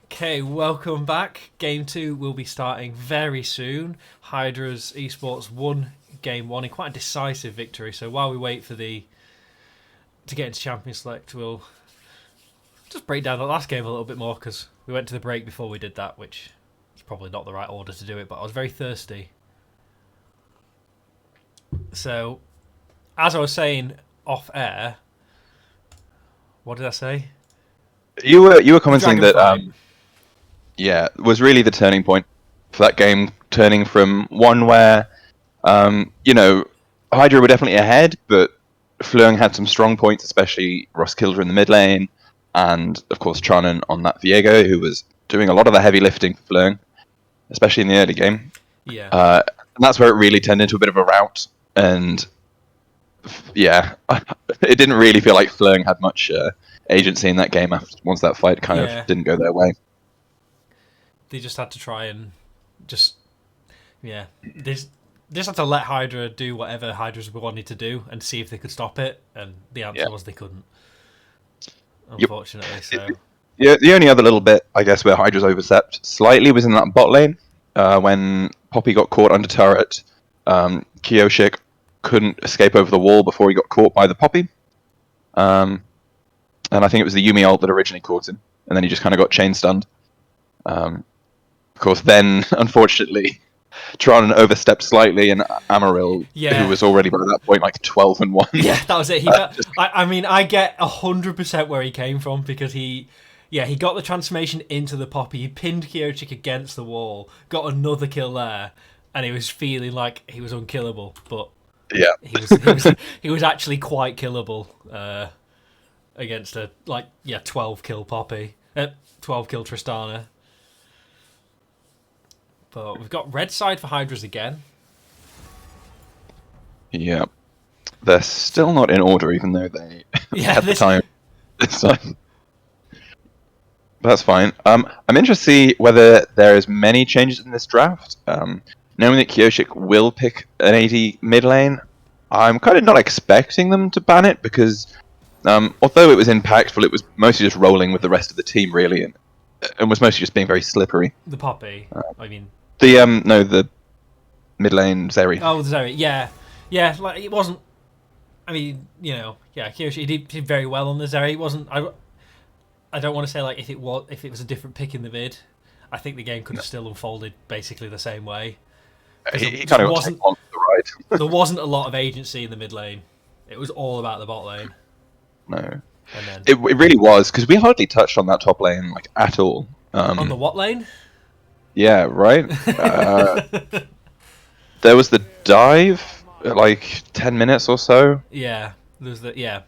Okay, welcome back. Game 2 will be starting very soon. Hydras Esports won Game 1 in quite a decisive victory. So while we wait for to get into Champion Select, we'll just break down the last game a little bit more because we went to the break before we did that, which is probably not the right order to do it, but I was very thirsty. So, as I was saying off air, what did I say? You were commenting that was really the turning point for that game, turning from one where Hydra were definitely ahead, but Fløng had some strong points, especially Roskilde in the mid lane, and of course Charnan on that Viego, who was doing a lot of the heavy lifting for Fløng, especially in the early game. Yeah. And that's where it really turned into a bit of a rout, and it didn't really feel like Fløng had much agency in that game once that fight kind of didn't go their way. They just had to try and they just had to let Hydra do whatever Hydras wanted to do and see if they could stop it, and the answer was they couldn't, unfortunately. So the only other little bit, I guess, where Hydras overstepped slightly was in that bot lane when Poppy got caught under turret. Kioshik couldn't escape over the wall before he got caught by the Poppy, and I think it was the Yuumi ult that originally caught him, and then he just kind of got chain stunned. Of course, then, unfortunately, Tron overstepped slightly, and Amaril, who was already by that point like 12-1. Yeah, that was it. I get 100% where he came from, because he got the transformation into the Poppy, he pinned Kiochik against the wall, got another kill there, and he was feeling like he was unkillable, but he was actually quite killable against a 12 kill Poppy, 12 kill Tristana. But we've got red side for Hydras again. Yeah. They're still not in order, even though they had the time this time. That's fine. I'm interested to see whether there is many changes in this draft. Knowing that Kioshik will pick an AD mid lane, I'm kind of not expecting them to ban it, because although it was impactful, it was mostly just rolling with the rest of the team, really, and was mostly just being very slippery. The Poppy, I mean... the mid lane Zeri. Oh, Zeri, yeah, like it wasn't. I mean, Kyoshi did very well on the Zeri. It wasn't. I don't want to say like if it was a different pick in the vid, I think the game could have still unfolded basically the same way. He kind of wasn't on the right. There wasn't a lot of agency in the mid lane. It was all about the bot lane. No, and then, it really was, because we hardly touched on that top lane at all. On the what lane? Yeah, right. There was the dive at like 10 minutes or so. Yeah, there's the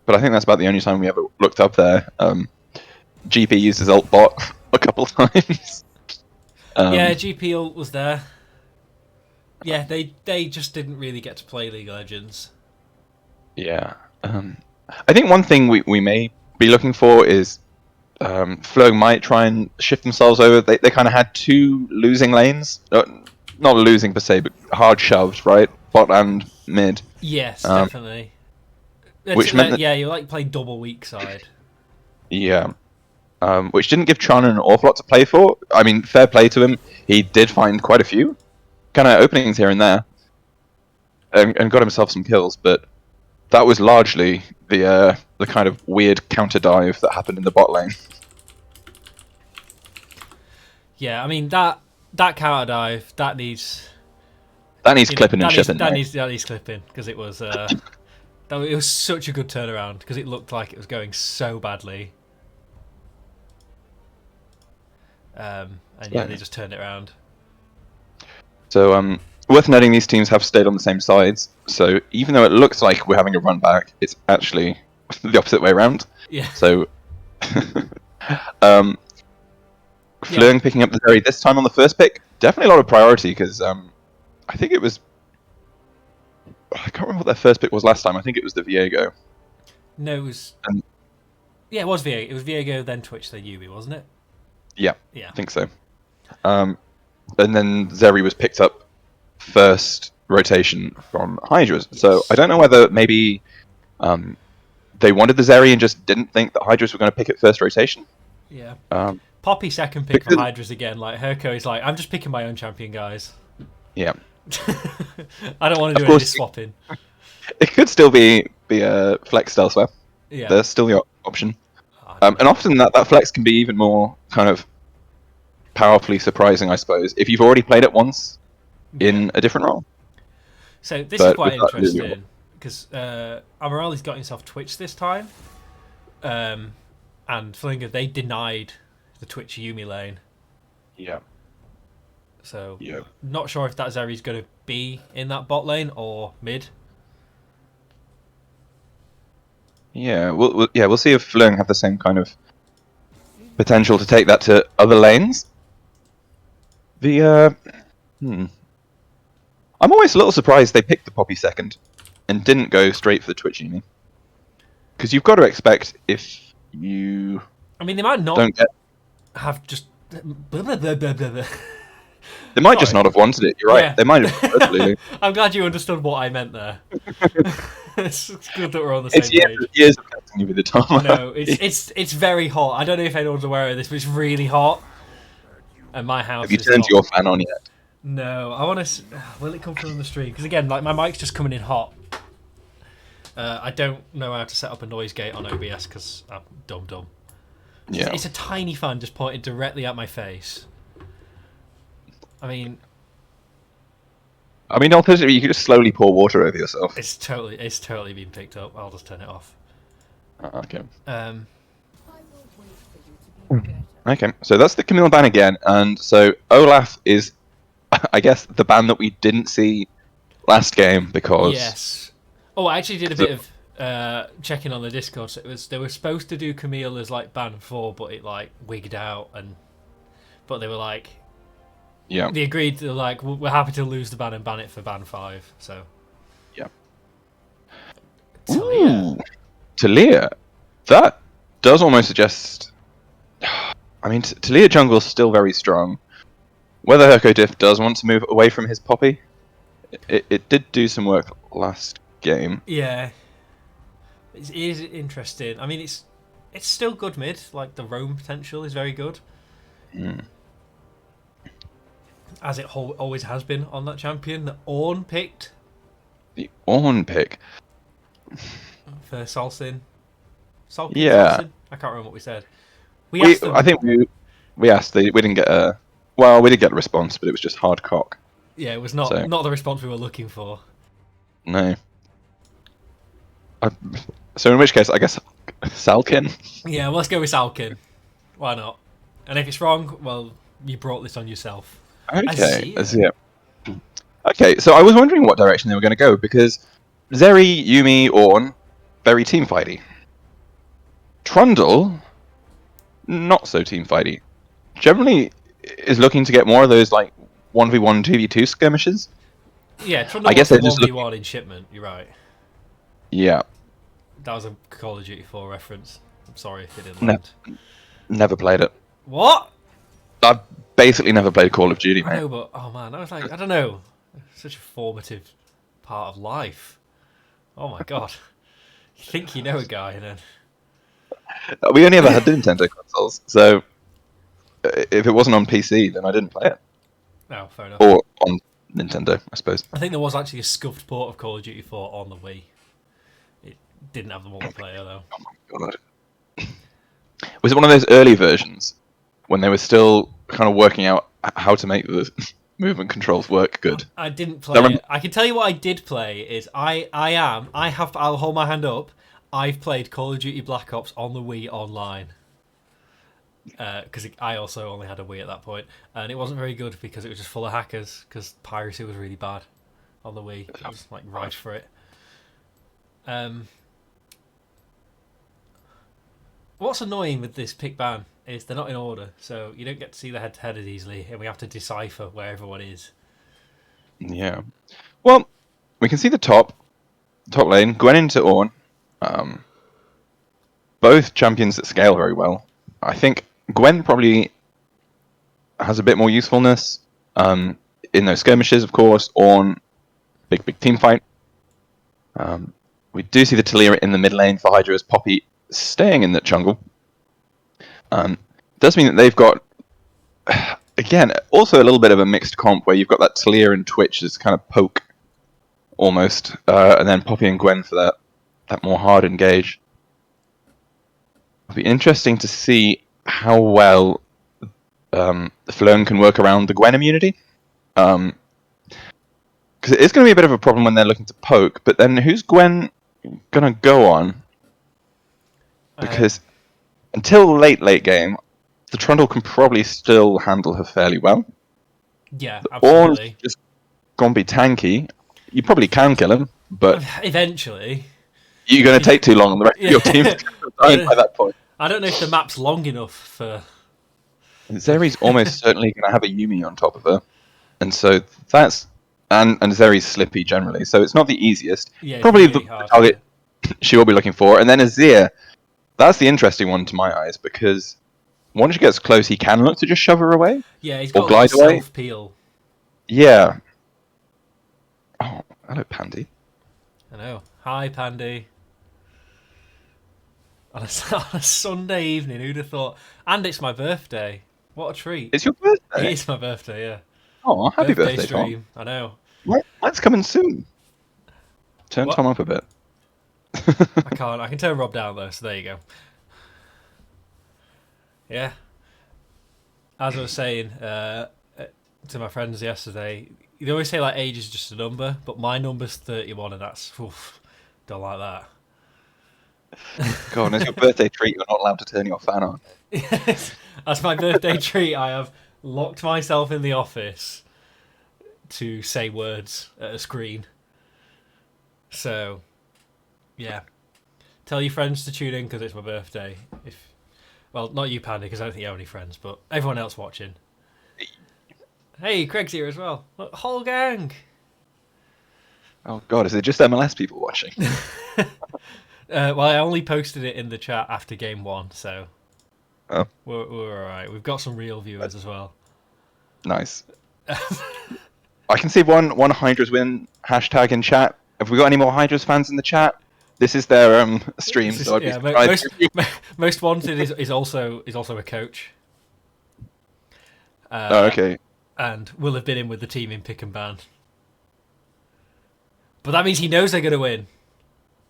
But I think that's about the only time we ever looked up there. GP used his ult bot a couple times. GP ult was there. Yeah, they just didn't really get to play League of Legends. Yeah. I think one thing we may be looking for is Fløng might try and shift themselves over. They kind of had two losing lanes. Not losing per se, but hard shoved, right? Bot and mid. Yes, definitely. Which meant that, you like playing double weak side. Yeah. Which didn't give Tron an awful lot to play for. I mean, fair play to him. He did find quite a few kind of openings here and there, and got himself some kills, but that was largely the kind of weird counter dive that happened in the bot lane. Yeah, I mean that counter dive that needs clipping and shipping. That needs clipping, because it was it was such a good turnaround, because it looked like it was going so badly. They just turned it around. So worth noting, these teams have stayed on the same sides. So even though it looks like we're having a run back, it's actually the opposite way around. Yeah. So Fløng picking up the Zeri this time on the first pick, definitely a lot of priority, because I think it was... I can't remember what their first pick was last time. I think it was the Viego. No, it was... it was Viego. It was Viego, then Twitch, then Yuumi, wasn't it? Yeah, I think so. And then Zeri was picked up first rotation from Hydras. So I don't know whether maybe they wanted the Zeri and just didn't think that Hydras were going to pick it first rotation. Yeah. Um, Poppy second pick for Hydras again. Like Herco is like, I'm just picking my own champion, guys. Yeah. I don't want to do any swapping. It could still be flexed elsewhere. Yeah. There's still the option. And often that flex can be even more kind of powerfully surprising, I suppose, if you've already played it once in a different role. So this is quite interesting because Amarali's got himself Twitch this time, and Fløng, they denied the Twitch Yumi lane. Yeah. So not sure if that Zeri's going to be in that bot lane or mid. Yeah, we'll see if Fløng have the same kind of potential to take that to other lanes. I'm always a little surprised they picked the Poppy second and didn't go straight for the Twitch Yumi. Because you've got to expect if you... I mean, they might not have just... They might just not have wanted it, you're right. Yeah. They might have. Absolutely. I'm glad you understood what I meant there. It's good that we're on the same page. Years of cutting you with the time. No, it's very hot. I don't know if anyone's aware of this, but it's really hot. And my house. Have you turned your fan on yet? No, I want to. Will it come through on the stream? Because again, like my mic's just coming in hot. I don't know how to set up a noise gate on OBS because I'm dumb. Yeah. It's a tiny fan just pointed directly at my face. I mean, alternatively, you could just slowly pour water over yourself. It's totally been picked up. I'll just turn it off. Okay. Okay, so that's the Camille ban again, and so Olaf is, I guess, the ban that we didn't see last game because... Yes. Oh, I actually did a bit of checking on the Discord. So they were supposed to do Camille as like ban 4, but it like wigged out, but they were like... Yeah. They agreed to like, we're happy to lose the ban and ban it for ban 5, so... Yeah. Taliyah. Taliyah. That does almost suggest... I mean, Taliyah jungle is still very strong. Whether Herco Diff does want to move away from his Poppy, it did do some work last game. Yeah. It is interesting. I mean, it's still good mid. Like, the roam potential is very good. As it always has been on that champion. The Ornn picked. The Ornn pick? For Salsin. Yeah. Salsin? I can't remember what we said. I think we asked. We didn't get a... Well, we did get a response, but it was just hard cock. Yeah, it was not the response we were looking for. No. So in which case, I guess Salkin? Yeah, well, let's go with Salkin. Why not? And if it's wrong, well, you brought this on yourself. Okay, let's see it. Okay, so I was wondering what direction they were going to go, because Zeri, Yumi, Ornn, very team-fighty. Trundle, not so team-fighty. Generally is looking to get more of those like 1v1, 2v2 skirmishes. Yeah, Trundle was 1v1 in shipment, you're right. Yeah. That was a Call of Duty 4 reference. I'm sorry if it didn't land. Never played it. What? I've basically never played Call of Duty, mate. I know, but oh man, I was like, I don't know. Such a formative part of life. Oh my god. You think you know a guy, and then... We only ever had Nintendo consoles, so if it wasn't on PC, then I didn't play it. No, fair enough. Or on Nintendo, I suppose. I think there was actually a scuffed port of Call of Duty 4 on the Wii. It didn't have the multiplayer, though. Oh my god. Was it one of those early versions when they were still kind of working out how to make the movement controls work good? I didn't play it. I can tell you what I did play is I'll hold my hand up. I've played Call of Duty Black Ops on the Wii online. Because I also only had a Wii at that point, and it wasn't very good because it was just full of hackers. Because piracy was really bad on the Wii. It was like rife for it. What's annoying with this pick ban is they're not in order, so you don't get to see the head-to-head as easily, and we have to decipher where everyone is. Yeah. Well, we can see the top lane, Gwen into Ornn. Both champions that scale very well. I think Gwen probably has a bit more usefulness in those skirmishes, of course. Ornn, big team fight. We do see the Taliyah in the mid lane for Hydras. Poppy staying in the jungle. Does mean that they've got, again, also a little bit of a mixed comp where you've got that Taliyah and Twitch as kind of poke, almost, and then Poppy and Gwen for that more hard engage. It'll be interesting to see how well Fløng can work around the Gwen immunity. Because it is going to be a bit of a problem when they're looking to poke, but then who's Gwen going to go on? Because until late game, the Trundle can probably still handle her fairly well. Yeah, absolutely. Or just gonna be tanky. You probably can kill him, but eventually you're going to take too long, and the rest of your team's dying by that point. I don't know if the map's long enough for. Zeri's almost certainly going to have a Yuumi on top of her, and so that's and Zeri's slippy generally, so it's not the easiest. Yeah, probably really the target she will be looking for, and then Azir. That's the interesting one to my eyes, because once she gets close, he can look to just shove her away. Yeah, he's or got glide away. Self-peel. Yeah. Oh, hello, Pandy. I know. Hi, Pandy. On a Sunday evening, who'd have thought? And it's my birthday. What a treat. It's your birthday? It is my birthday, yeah. Oh, happy birthday, stream. Tom. I know. Mine's coming soon. Turn What? Tom up a bit. I can't. I can turn Rob down, though, so there you go. Yeah. As I was saying to my friends yesterday, they always say, like, age is just a number, but my number's 31, and that's... Oof, don't like that. God, as your birthday treat, you're not allowed to turn your fan on. Yes, that's my birthday treat. I have locked myself in the office to say words at a screen. So, yeah. Tell your friends to tune in because it's my birthday. Well, not you, Pandy, because I don't think you have any friends, but everyone else watching. Hey, Craig's here as well. Look, whole gang. Oh God, is it just MLS people watching? Well, I only posted it in the chat after game 1, so we're all right. We've got some real viewers as well. Nice. I can see one Hydras win hashtag in chat. Have we got any more Hydras fans in the chat? This is their stream, so I'd be surprised. Most wanted is also a coach. Okay. And will have been in with the team in pick and ban. But that means he knows they're going to win,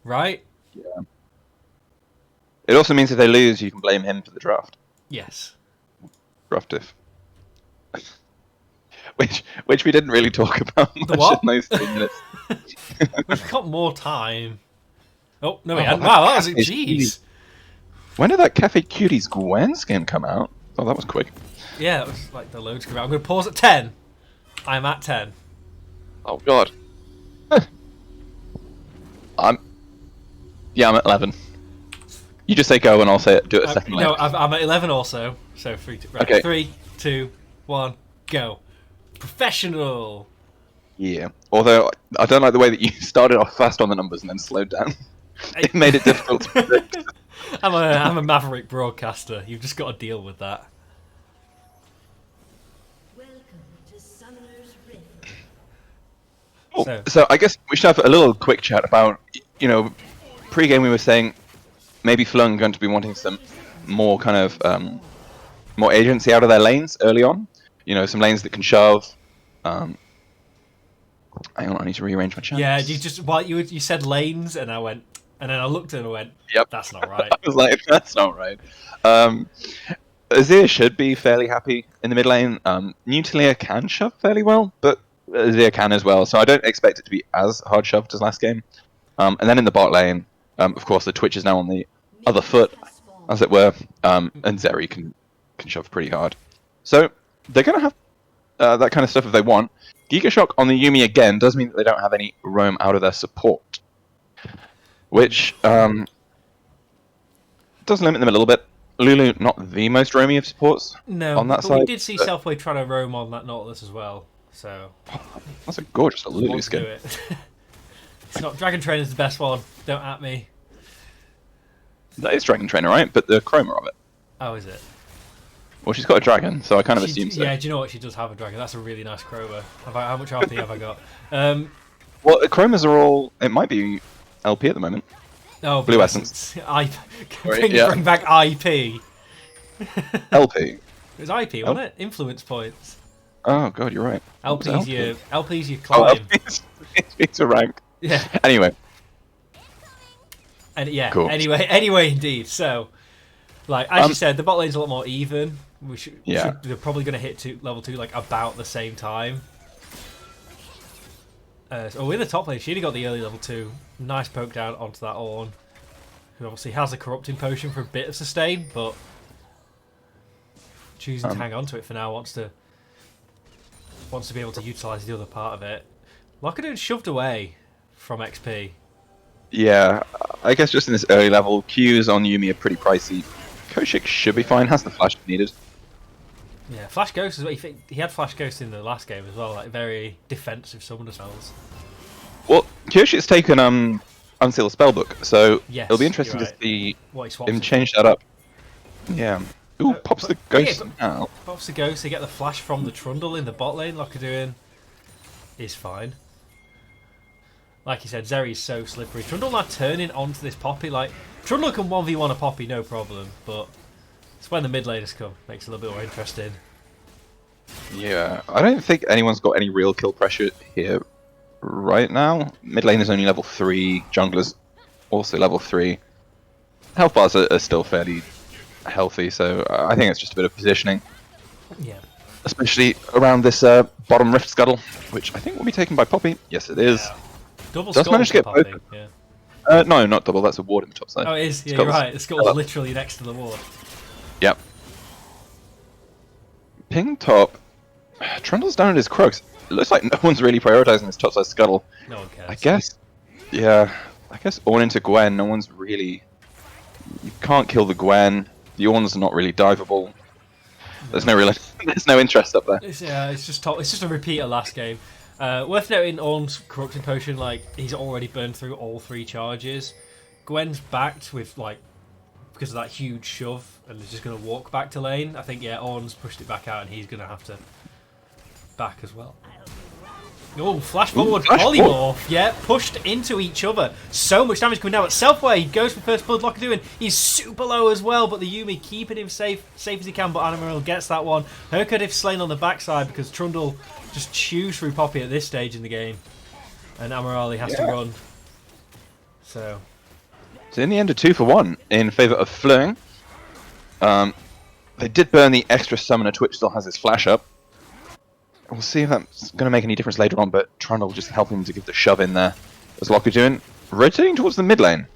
right? Yeah. It also means if they lose, you can blame him for the draft. Yes. Draft diff. which we didn't really talk about much in those 3 minutes. We've got more time. Oh, no, we hadn't. Wow, that was it. Jeez. When did that Cafe Cuties Gwen skin come out? Oh, that was quick. Yeah, that was like the loads come out. I'm going to pause at 10. I'm at 10. Oh, God. I'm at 11. You just say go and I'll say it. Do it a second later. No, I'm at 11 also. So 3, 2, right. Okay. 3, 2, 1, go. Professional. Yeah. Although I don't like the way that you started off fast on the numbers and then slowed down. It made it difficult to predict. I'm a maverick broadcaster. You've just got to deal with that. So I guess we should have a little quick chat about, pre-game we were saying maybe Fløng going to be wanting some more kind of more agency out of their lanes early on. Some lanes that can shove. Hang on, I need to rearrange my channels. Yeah, you said lanes, and then I looked and I went, "Yep, that's not right." I was like, "That's not right." Azir should be fairly happy in the mid lane. New Taliyah can shove fairly well, but Azir can as well, so I don't expect it to be as hard shoved as last game. And then in the bot lane, of course, the Twitch is now on the other foot, as it were, and Zeri can shove pretty hard. So they're going to have that kind of stuff if they want. Giga Shock on the Yuumi again does mean that they don't have any roam out of their support, which does limit them a little bit. Lulu, not the most roamy of supports on that side. We did see Selfway trying to roam on that Nautilus as well. So that's a gorgeous Lulu skin. It's not Dragon Trainer's the best one. Don't at me. That is Dragon Trainer, right? But the chroma of it. Oh, is it? Well, she's got a dragon, so I kind of assume so. Yeah, do you know what? She does have a dragon. That's a really nice chroma. How much RP have I got? Well, the chromas are all... It might be LP at the moment. Oh, Blue Essence. Bring back IP. LP. It was IP, wasn't it? Influence points. Oh god, you're right. LP's your climb. It's a rank. Yeah. Anyway. And yeah. Cool. Anyway, indeed. So, like as you said, the bot lane's a lot more even. They're probably going to hit level 2 like about the same time. So in the top lane, Sheedy got the early level 2. Nice poke down onto that Ornn, who obviously has a corrupting potion for a bit of sustain, but choosing to hang on to it for now. Wants to be able to utilise the other part of it. Lockadoon shoved away from XP. Yeah, I guess just in this early level, Qs on Yuumi are pretty pricey. Koshik should be fine, has the flash needed. Yeah, Flash Ghost is what he had Flash Ghost in the last game as well, like very defensive summoner spells. Well, Kyoshik's taken Unseal the Spellbook, so yes, it'll be interesting to see him change that up. Yeah. Ooh, pops the Ghost now. Pops the Ghost, they get the flash from the Trundle in the bot lane. Lockadoon is fine. Like you said, Zeri's so slippery. Trundle now turning onto this Poppy. Like, Trundle can 1v1 a Poppy, no problem, but it's when the mid laners come. Makes it a little bit more interesting. Yeah, I don't think anyone's got any real kill pressure here right now. Mid lane is only level 3, jungler's also level 3. Health bars are still fairly healthy, so I think it's just a bit of positioning. Yeah. Especially around this bottom Rift Scuttle, which I think will be taken by Poppy. Yes, it is. Yeah. Double Does manage to get Poppy, both. yeah. No, not double. That's a ward in the top side. Oh, it is. Yeah, you're right. The Scuttle's literally next to the ward. Yep. Ping top. Trundle's down at his Crux. It looks like no one's really prioritizing this top side Scuttle. No one cares. I guess. Yeah. I guess Ornn into Gwen. No one's really. You can't kill the Gwen. The Ornn's not really diveable. There's no real. There's no interest up there. It's just a repeat of last game. Worth noting, Ornn's corrupting potion, like he's already burned through all 3 charges. Gwen's backed with because of that huge shove, and is just going to walk back to lane. I think Ornn's pushed it back out, and he's going to have to back as well. Oh, flash forward, polymorph, yeah, pushed into each other. So much damage coming down, but Selfway, he goes for first blood, Lockadoon, he's super low as well, but the Yuumi keeping him safe as he can, but Animal gets that one. Herkudif slain on the backside because Trundle just chews through Poppy at this stage in the game, and Amarali has to run. So in the end, a 2 for 1 in favour of Fløng. They did burn the extra summoner. Twitch still has his flash up. We'll see if that's going to make any difference later on, but Trundle just helping him to give the shove in there. As Lockadoon rotating towards the mid lane.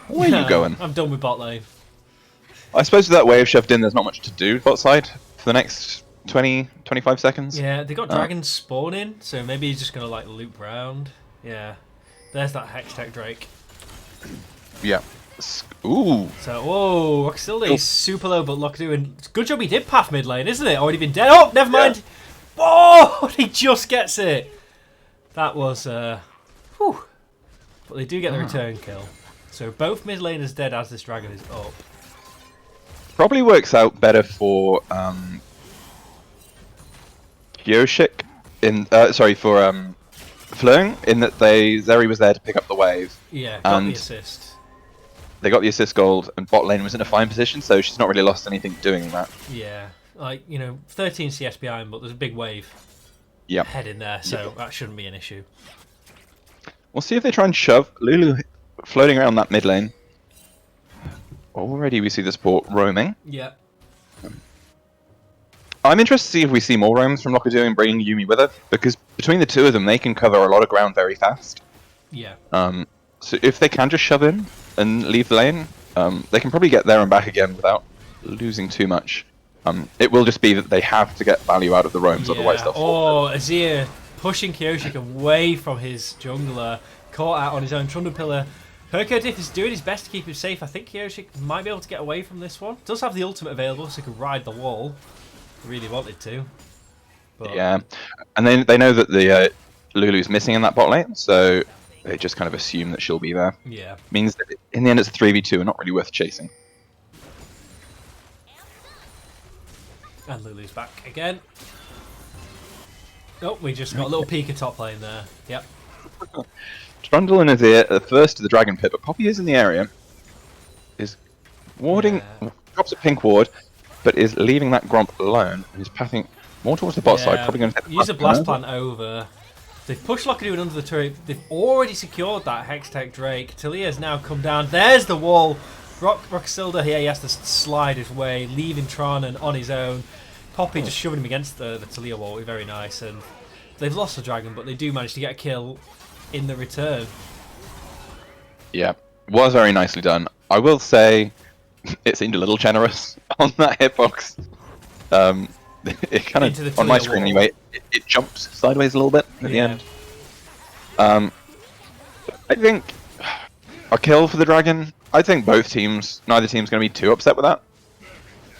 Where are you going? I'm done with bot lane. I suppose with that wave shoved in, there's not much to do bot side for the next 20-25 seconds. Yeah, they got dragons spawning, so maybe he's just going to like loop round. Yeah, there's that Hextech Drake. Yeah. Ooh. So, whoa, Roxilde's super low, but Lockadoon. Good job he did path mid lane, isn't it? Already been dead. Oh, never mind. Whoa, he just gets it. That was, whew. But they do get the return kill. So both mid laners dead as this dragon is up. Probably works out better for Kyoshik for Fløng, in that Zeri was there to pick up the wave. Yeah, got the assist. They got the assist gold, and bot lane was in a fine position, so she's not really lost anything doing that. Yeah, 13 CS behind, but there's a big wave head in there, so that shouldn't be an issue. We'll see if they try and shove. Lulu floating around that mid lane. Already we see the support roaming. Yeah. I'm interested to see if we see more roams from Lockadoon and bringing Yuumi with her, because between the two of them, they can cover a lot of ground very fast. Yeah. So if they can just shove in and leave the lane, they can probably get there and back again without losing too much. It will just be that they have to get value out of the roams, otherwise they'll fall. Oh, Azir pushing Kyoshik away from his jungler, caught out on his own Trundle Pillar. Herkudif is doing his best to keep him safe. I think Kyoshik might be able to get away from this one. Does have the ultimate available, so he can ride the wall. Really wanted to. But... Yeah, and they know that the Lulu's missing in that bot lane, so they just kind of assume that she'll be there. Yeah. Means that in the end it's a 3v2 and not really worth chasing. And Lulu's back again. Oh, we just got a little peek of top lane there. Yep. Trundle and Azir first to the Dragon Pit, but Poppy is in the area. Is warding, drops a pink ward, but is leaving that Gromp alone and is pathing more towards the bot side. Probably going to use a blast plant over. They've pushed Lockadoon under the turret. They've already secured that Hextech Drake. Talia's now come down. There's the wall. Roxilda here, he has to slide his way, leaving Tranen on his own. Poppy just shoving him against the Talia wall. Very nice. And they've lost the dragon, but they do manage to get a kill in the return. Yeah, was very nicely done. I will say it seemed a little generous on that hitbox. It kind of, on my screen anyway, it jumped sideways a little bit at the end. I think a kill for the dragon. I think both teams, neither team's going to be too upset with that.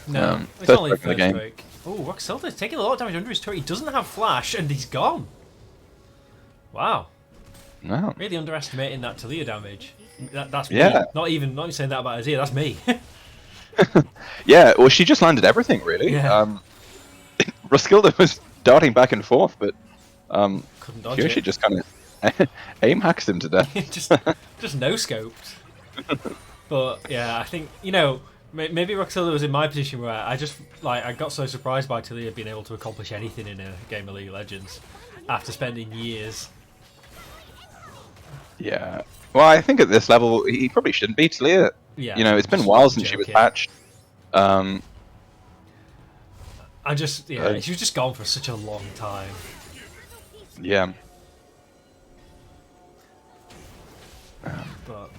No, it's only the first break. Oh, Roxilda's taking a lot of damage under his turret. He doesn't have flash, and he's gone. Wow. No. Really underestimating that Talia damage. That's me. Yeah. Not even saying that about Azir. That's me. Yeah. Well, she just landed everything really. Yeah. Roskilde was darting back and forth, but couldn't dodge Kyoshi it. just kind of aim hacks him to death. just no scoped. But yeah, I think maybe Roxilde was in my position where I got so surprised by Talia being able to accomplish anything in a game of League of Legends after spending years. Yeah. Well, I think at this level he probably shouldn't be Talia. Yeah. It's been a while since she was patched. she was just gone for such a long time. Yeah. But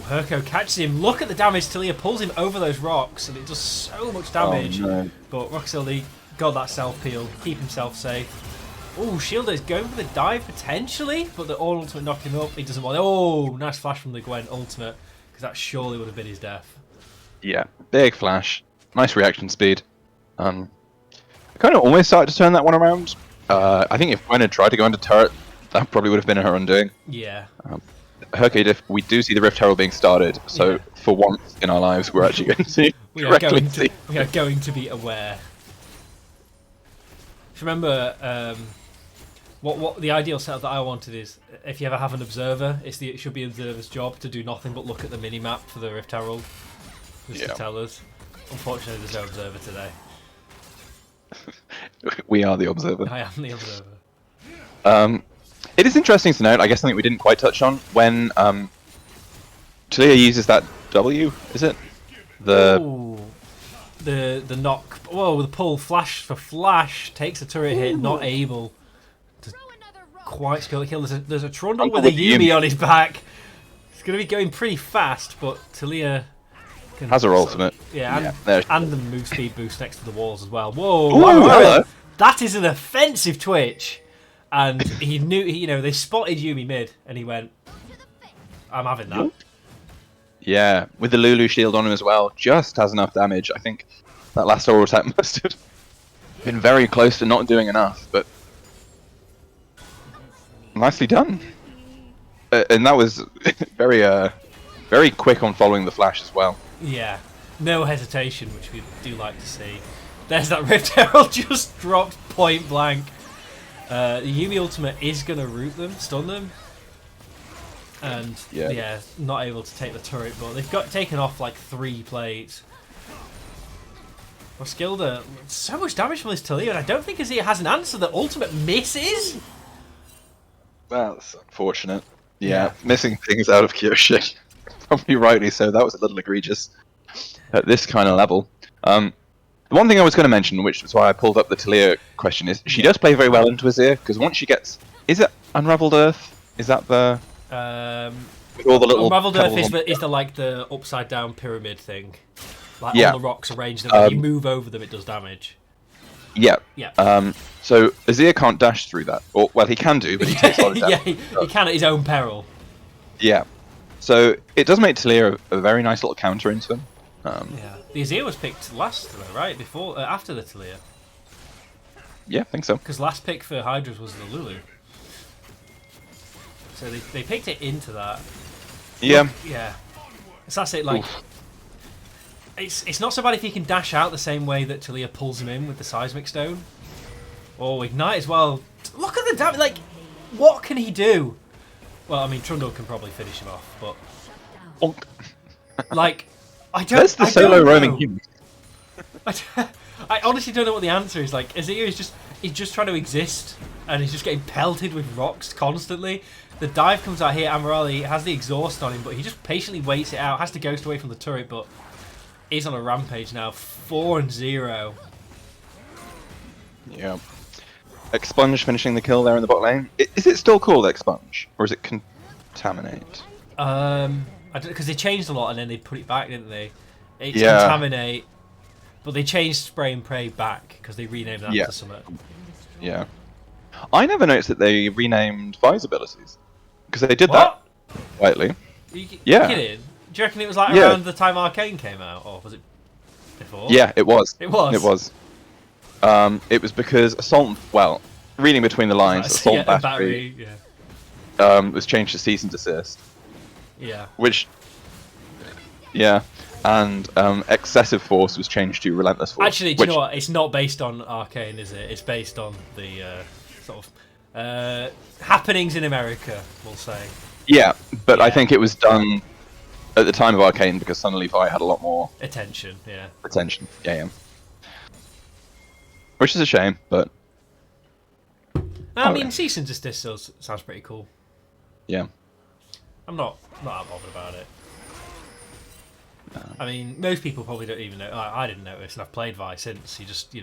Herco catches him. Look at the damage. Talia pulls him over those rocks, and it does so much damage. Oh, no. But Roxilde got that self peel, keep himself safe. Oh, Shielder is going for the dive potentially, but the All Ultimate knocked him up. He doesn't want it. Oh, nice flash from the Gwen Ultimate, because that surely would have been his death. Yeah, big flash. Nice reaction speed. I kind of almost started to turn that one around. I think if Gwen had tried to go into turret, that probably would have been her undoing. Yeah. Hercade, we do see the Rift Herald being started, so for once in our lives, we're actually going to see. We are going to be aware. If you remember, what the ideal setup that I wanted is, if you ever have an observer, it should be an observer's job to do nothing but look at the mini map for the Rift Herald, just to tell us. Unfortunately, there's no observer today. We are the observer. I am the observer. It is interesting to note, I guess something we didn't quite touch on, when Talia uses that W, is it? The knock. Whoa, the pull flash for flash takes a turret hit, not able to quite skill the kill. There's a Trundle with a Yuumi on his back. It's going to be going pretty fast, but Talia has her ultimate. Yeah, and the move speed boost next to the walls as well. Whoa, hello. That is an offensive twitch. And he knew, they spotted Yuumi mid, and he went, I'm having that. Yeah, with the Lulu shield on him as well, just has enough damage. I think that last aura attack must have been very close to not doing enough, but nicely done. And that was very quick on following the flash as well. Yeah, no hesitation, which we do like to see. There's that Rift Herald just dropped point blank. The Yuumi ultimate is going to root them, stun them, and not able to take the turret, but they've taken off like 3 plates. Roskilde, so much damage from this Talia, and I don't think Azir has an answer. The ultimate misses? Well, that's unfortunate. Yeah, missing things out of Kyoshi. Probably rightly so, that was a little egregious at this kind of level. The one thing I was going to mention, which is why I pulled up the Talia question, is she does play very well into Azir, because once she gets... Is it Unraveled Earth? Is that the... with all the little Unraveled Earth is the upside down pyramid thing. Like all the rocks arranged, and when you move over them it does damage. Yeah. Yeah. So Azir can't dash through that. Or, well, he can do, but he takes a lot of damage. he can at his own peril. Yeah. So it does make Talia a very nice little counter into him. The Azir was picked last, though, right? After the Talia. Yeah, I think so. Because last pick for Hydras was the Lulu. So they picked it into that. Yeah. Yeah. So that's it, like... It's not so bad if he can dash out the same way that Talia pulls him in with the Seismic Stone. Oh, Ignite as well. Look at the damage, like... What can he do? Well, I mean, Trundle can probably finish him off, but Bonk. like, I don't. That's the I solo don't roaming know. human. I honestly don't know what the answer is. Like, Azir is he's just trying to exist, and he's just getting pelted with rocks constantly. The dive comes out here. Amarali has the exhaust on him, but he just patiently waits it out. Has to ghost away from the turret, but is on a rampage now. 4-0. Yeah. Expunge finishing the kill there in the bot lane. Is it still called Expunge, or is it Contaminate? I don't, because they changed a lot and then they put it back, didn't they? It's Yeah. Contaminate, but they changed Spray and Pray back because they renamed that Yeah. to something. Yeah. I never noticed that they renamed Vi's abilities. Because they did What? that quietly. You Yeah. kidding? Do you reckon it was like Yeah. around the time Arcane came out, or was it before? Yeah, it was. It was? It was. It was because Assault, well, reading between the lines, Assault yeah, Battery yeah. was changed to Cease and Desist. Yeah. Which, yeah. And Excessive Force was changed to Relentless Force. Actually, do you know what? It's not based on Arcane, is it? It's based on the sort of happenings in America, we'll say. Yeah, but Yeah. I think it was done at the time of Arcane because suddenly Vi had a lot more Attention, yeah. attention. Yeah. Which is a shame, but I mean, Cease and Desist sounds pretty cool. yeah. I'm not that bothered about it. I mean, most people probably don't even know. I didn't notice, and I've played Vi since. You just, you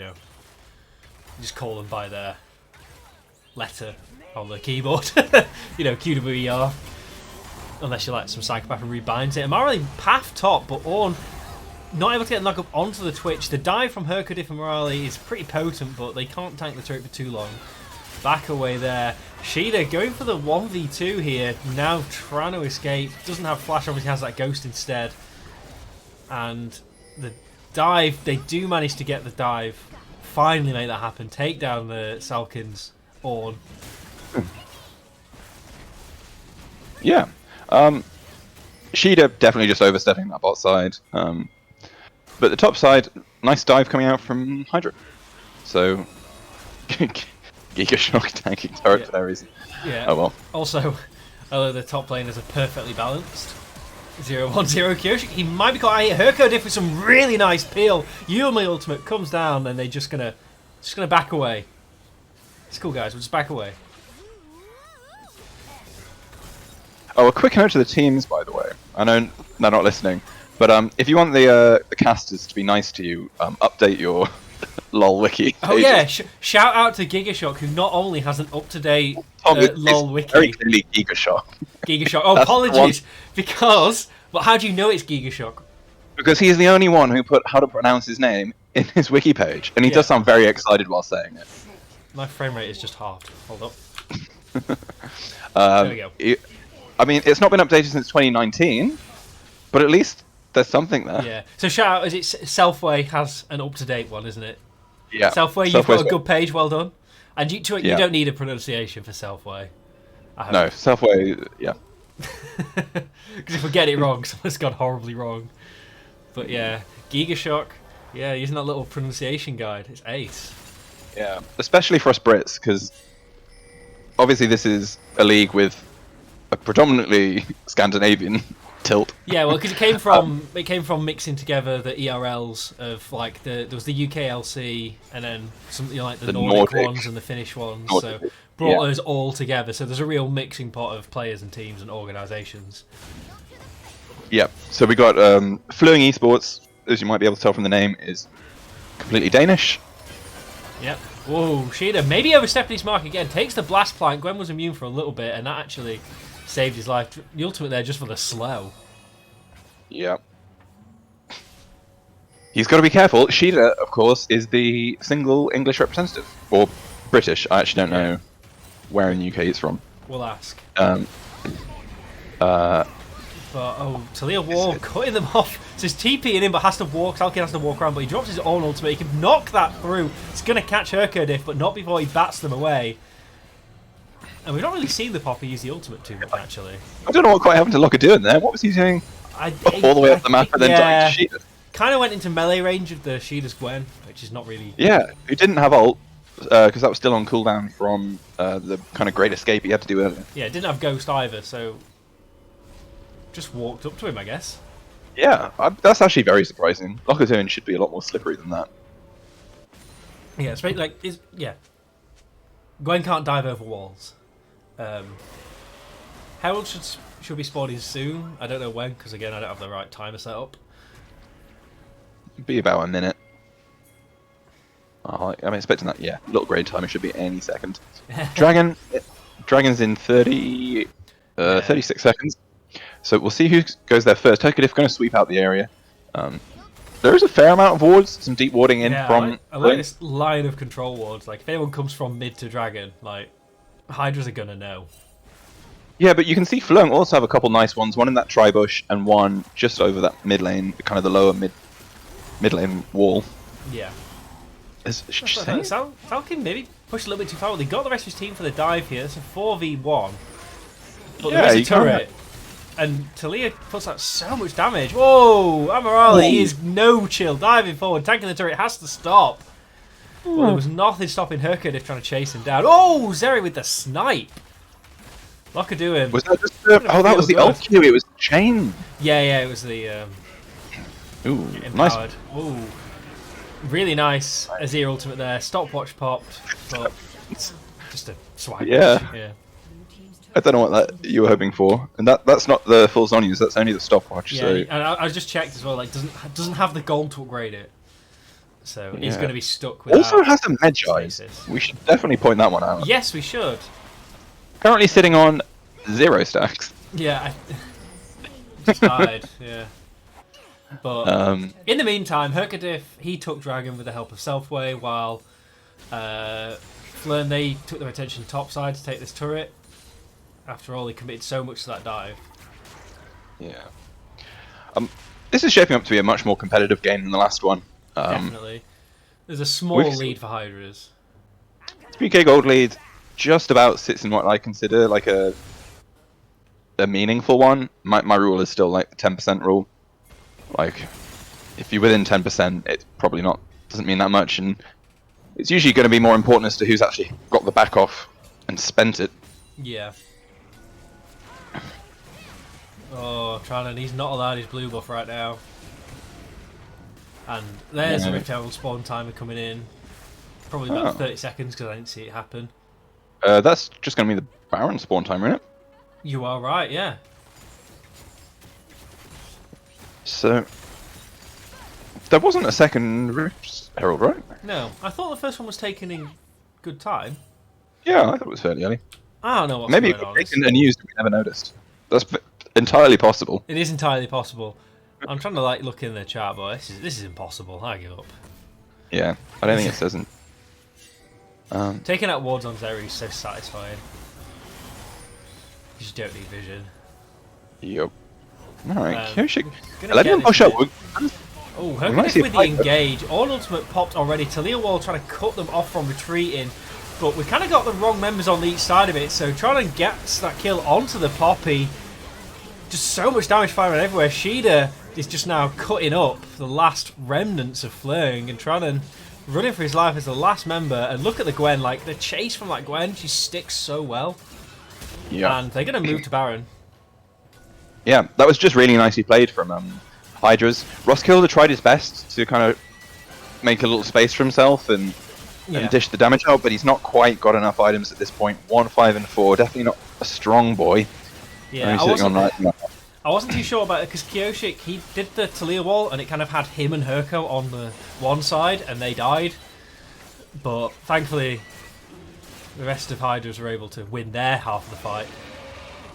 just call them by their letter on the keyboard. QWER. Unless you're like some psychopath and rebinds it. I'm already path top, but Ornn not able to get the knock up onto the Twitch. The dive from Herkudif and Morale is pretty potent, but they can't tank the turret for too long. Back away there. Shida going for the 1v2 here. Now trying to escape. Doesn't have flash, obviously has that ghost instead. And the dive, they do manage to get the dive. Finally make that happen. Take down the Salkins Ornn. Yeah. Shida definitely just overstepping that bot side. But the top side, nice dive coming out from Hydra. So, Giga Shock tanking turret for no reason. Yeah. Oh well. Also, although the top laners are perfectly balanced. 0-1-0 Kyoshi. He might be caught here. Herkudif with some really nice peel. Yumi ultimate comes down and they're just gonna back away. It's cool, guys. We'll just back away. Oh, a quick note to the teams, by the way. I know they're not listening, but if you want the casters to be nice to you, update your LOL wiki. Oh yeah, shout out to Gigashock, who not only has an up-to-date LOL wiki. Very clearly Gigashock. Gigashock. Oh, apologies, because. But how do you know it's Gigashock? Because he is the only one who put how to pronounce his name in his wiki page, and he does sound very excited while saying it. My frame rate is just halved. Hold up. There we go. I mean, it's not been updated since 2019, but at least there's something there. Yeah. So shout out, is it Selfway has an up-to-date one, isn't it? Yeah. Selfway, you've got a good page, well done. And you don't need a pronunciation for Selfway. No, Selfway, yeah. Because if we get it wrong, someone's gone horribly wrong. But yeah, Gigashock, yeah, using that little pronunciation guide, it's ace. Yeah, especially for us Brits, because obviously this is a league with a predominantly Scandinavian tilt. Yeah, well, because it came from mixing together the ERLs of like there was the UKLC and then some like the Nordic ones and the Finnish ones. So brought those all together. So there's a real mixing pot of players and teams and organisations. Yeah. So we got Fløng Esports, as you might be able to tell from the name, is completely Danish. Yep. Whoa, Shida maybe overstepping his mark again. Takes the blast plant. Gwen was immune for a little bit, and that actually saved his life. The ultimate there just for the slow. Yeah. He's got to be careful. Shida, of course, is the single English representative. Or British. I actually don't know where in the UK it's from. We'll ask. But, Talia War cutting them off. So he's TPing in, but has to walk. Salkin has to walk around, but he drops his own ultimate. He can knock that through. It's going to catch Herkudif, but not before he bats them away. And we've not really seen the Poppy use the ultimate too much, actually. I don't know what quite happened to Locker doing there. What was he doing? All the way up the map and then dying to Shida. Kind of went into melee range of the Shida's Gwen, which is not really... Yeah, who didn't have ult, because that was still on cooldown from the kind of great escape he had to do earlier. Yeah, it didn't have Ghost either, so just walked up to him, I guess. Yeah, that's actually very surprising. Lockatoon should be a lot more slippery than that. Yeah, it's like Gwen can't dive over walls. Herald should be spawning soon. I don't know when, because again, I don't have the right timer set up. Be about a minute. Oh, I'm expecting that. Yeah, little grade timer should be any second. Dragon's in 36 seconds. So we'll see who goes there first. Herkadiff going to sweep out the area. There is a fair amount of wards, some deep warding in from. I like this line of control wards. Like if anyone comes from mid to dragon, like Hydras are gonna know. Yeah, but you can see Fløng also have a couple nice ones. One in that tri-bush and one just over that mid lane, kind of the lower mid lane wall. Yeah. Falcon maybe pushed a little bit too far. They got the rest of his team for the dive here. It's a 4v1. But yeah, there is a turret. And Talia puts out so much damage. Whoa! Amarali is no chill. Diving forward, tanking the turret, has to stop. Well, there was nothing stopping Herkadiff trying to chase him down. Oh! Zeri with the snipe. Lockatoon. Was that just oh, that was the ult Q. It was the chain. Yeah, it was the... Ooh, empowered. nice. Ooh. Really nice Azir ultimate there. Stopwatch popped, but just a swipe. Yeah. I don't know what that you were hoping for, and that's not the full Zonyas. That's only the stopwatch. Yeah, so. and I just checked as well. Like, doesn't have the gold to upgrade it, so he's going to be stuck with. Also has a Medjay. We should definitely point that one out. Yes, we should. Currently sitting on 0 stacks. Yeah, just died. Yeah. But in the meantime, Herkadiff, he took Dragon with the help of Selfway, while Fløng, they took their attention topside to take this turret. After all, he committed so much to that dive. Yeah. This is shaping up to be a much more competitive game than the last one. Definitely. There's a small lead for Hydras. 3k gold lead just about sits in what I consider like a meaningful one. My rule is still like the 10% rule. Like, if you're within 10%, it probably doesn't mean that much, and it's usually going to be more important as to who's actually got the back off and spent it. Yeah. Oh, Tranan, he's not allowed his blue buff right now. And there's a Rift Herald spawn timer coming in. Probably about 30 seconds because I didn't see it happen. That's just going to be the Baron spawn timer, isn't it? You are right, yeah. So, there wasn't a second Rift Herald, right? No, I thought the first one was taken in good time. Yeah, I thought it was fairly early. I don't know what's Maybe going on. Maybe taken and used and we never noticed. That's entirely possible. It is entirely possible. I'm trying to like look in the chat, but this is impossible. I give up. Yeah, I don't think it says. Taking out wards on Zeri is so satisfying. You just don't need vision. Yep. Alright, Kyoshik. Let Let him push up. Oh, Herkadiff with the engage. All ultimate popped already. Talia Wall trying to cut them off from retreating. But we kind of got the wrong members on each side of it. So trying to get that kill onto the Poppy. Just so much damage firing everywhere. Sheeda is just now cutting up the last remnants of Fløng and trying to running for his life as the last member. And look at the Gwen. Like, the chase from that Gwen, she sticks so well. Yeah. And they're going to move to Baron. Yeah, that was just really nicely played from Hydras. Roskilde tried his best to kind of make a little space for himself and dish the damage out, but he's not quite got enough items at this point. 1, 5, and 4, definitely not a strong boy. Yeah, I wasn't too sure about it because Kyoshik, he did the Talia wall and it kind of had him and Herko on the one side and they died. But thankfully, the rest of Hydras were able to win their half of the fight.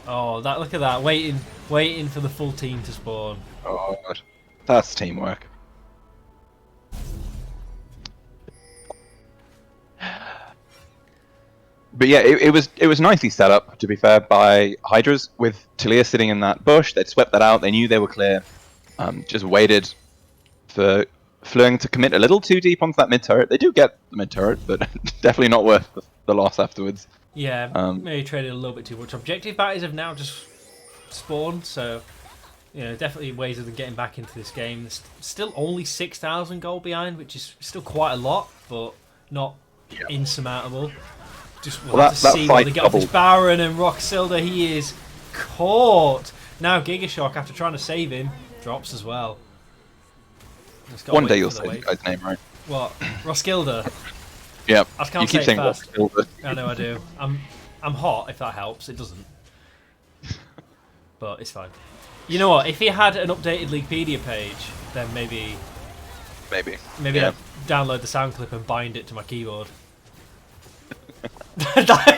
Oh, look at that, waiting for the full team to spawn. Oh, God. That's teamwork. But yeah, it was nicely set up, to be fair, by Hydras, with Talia sitting in that bush. They'd swept that out, they knew they were clear. Just waited for Fløng to commit a little too deep onto that mid-turret. They do get the mid-turret, but definitely not worth the loss afterwards. Yeah, maybe traded a little bit too much. Objective batteries have now just spawned, so definitely ways of them getting back into this game. There's still only 6,000 gold behind, which is still quite a lot, but not insurmountable. Just we'll have to see what they get off this Baron, and Rocksilda, he is caught. Now Gigashock, after trying to save him, drops as well. One day you'll say the guy's name right. What? Roskilde? Yep. I can't you keep saying Roskilde. I know I do. I'm hot, if that helps. It doesn't. But it's fine. You know what? If he had an updated Leaguepedia page, then maybe I'd download the sound clip and bind it to my keyboard.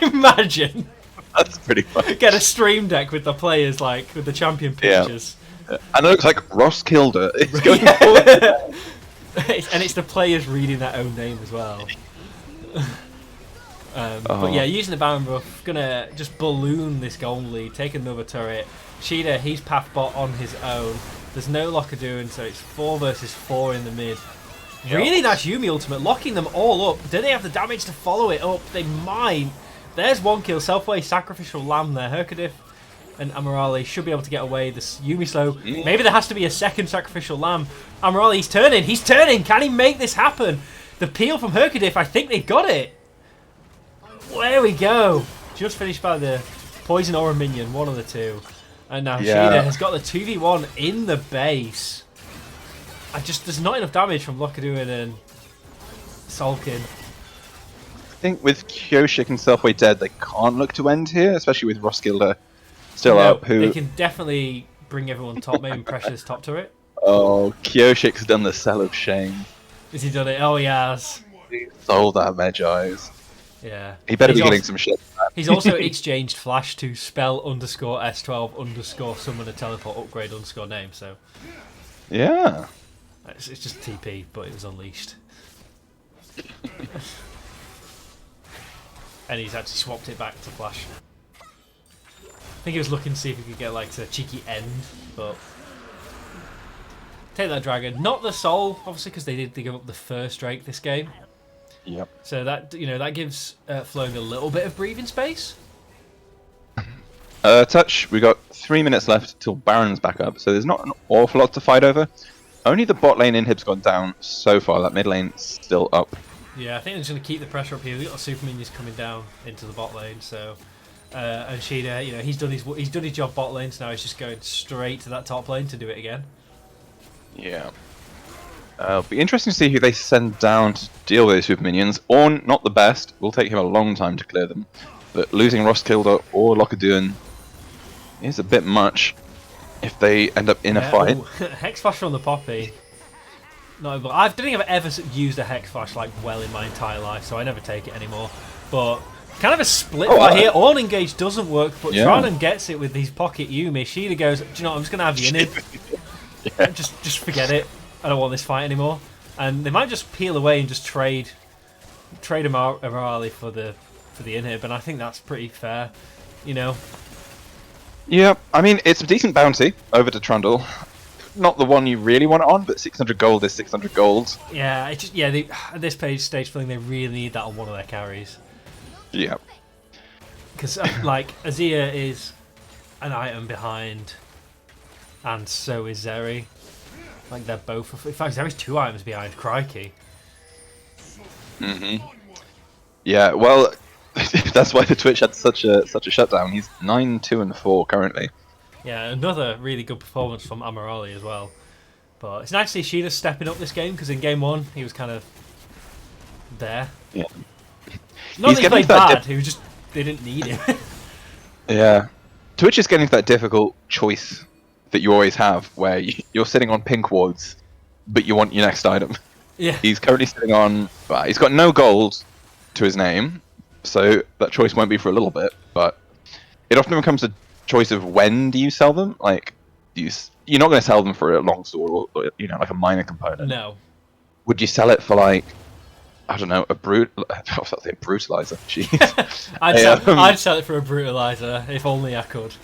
Imagine. That's pretty funny. Get a stream deck with the players, like with the champion pictures. Yeah. And it looks like Roskilde is going forward. And it's the players reading their own name as well. But yeah, using the Baron buff, gonna just balloon this gold lead, take another turret. Shida, he's path bot on his own. There's no locker doing, so it's 4 versus 4 in the mid. Yep. Really nice Yumi ultimate, locking them all up. Do they have the damage to follow it up? They might. There's one kill, Selfway, Sacrificial Lamb there. Herkadif and Amarali should be able to get away. This Yumi slow. Maybe there has to be a second Sacrificial Lamb. Amarali, he's turning. Can he make this happen? The peel from Herkadif, I think they've got it. There we go. Just finished by the Poison Aura minion, one of the two. And now Shida has got the 2v1 in the base. There's not enough damage from Lokaduin and Sulkin. I think with Kyoshik and Selfway dead, they can't look to end here, especially with Roskilde still up. They can definitely bring everyone top, maybe pressure this top turret. Oh, Kyoshik's done the Cell of Shame. Has he done it? Oh, he has. He sold that Magi's. Yeah. He better be getting some shit. He's also exchanged Flash to spell _S12 _ summon a teleport upgrade _name, so. Yeah. It's just TP, but it was unleashed. And he's actually swapped it back to Flash. I think he was looking to see if he could get like a cheeky end, but take that dragon, not the soul, obviously, because they give up the first Drake this game. Yep. So that that gives Fløng a little bit of breathing space. Touch. We got 3 minutes left till Baron's back up, so there's not an awful lot to fight over. Only the bot lane inhib's gone down so far. That mid lane's still up. Yeah, I think they're just going to keep the pressure up here. We've got the super minions coming down into the bot lane, so and Shida, he's done his job bot lane, so now he's just going straight to that top lane to do it again. Yeah. It'll be interesting to see who they send down to deal with those super minions. Ornn, not the best. Will take him a long time to clear them, but losing Roskilde or Lokaduin is a bit much if they end up in a fight. Hex Flash from the Poppy. No, but I don't think I've ever used a Hex Flash like well in my entire life, so I never take it anymore. But kind of a split right here. Ornn engage doesn't work, but Tronen gets it with his pocket Yumi. Shida goes, do you know what, I'm just going to have the inhib. Just forget it. I don't want this fight anymore. And they might just peel away and just trade Amarali for the inhib, and I think that's pretty fair, Yeah, I mean, it's a decent bounty over to Trundle. Not the one you really want it on, but 600 gold is 600 gold. Yeah, at this stage feeling they really need that on one of their carries. Yeah. Because like Azir is an item behind, and so is Zeri. Like they're both. In fact, Zeri's 2 items behind. Crikey. Yeah, well, that's why the Twitch had such a shutdown. He's 9-2-4 currently. Yeah, another really good performance from Amarali as well. But it's nice to see Shida stepping up this game, because in game 1 he was kind of there. Yeah. Not that he played bad, he was just they didn't need him. Yeah, Twitch is getting to that difficult choice that you always have, where you're sitting on pink wards, but you want your next item. Yeah. He's currently sitting on. He's got no gold to his name, so that choice won't be for a little bit. But it often becomes a choice of when do you sell them. Like, you're not going to sell them for a longsword or like a minor component. No. Would you sell it for like, I don't know, a brutalizer? Jeez. I'd sell it for a brutalizer if only I could.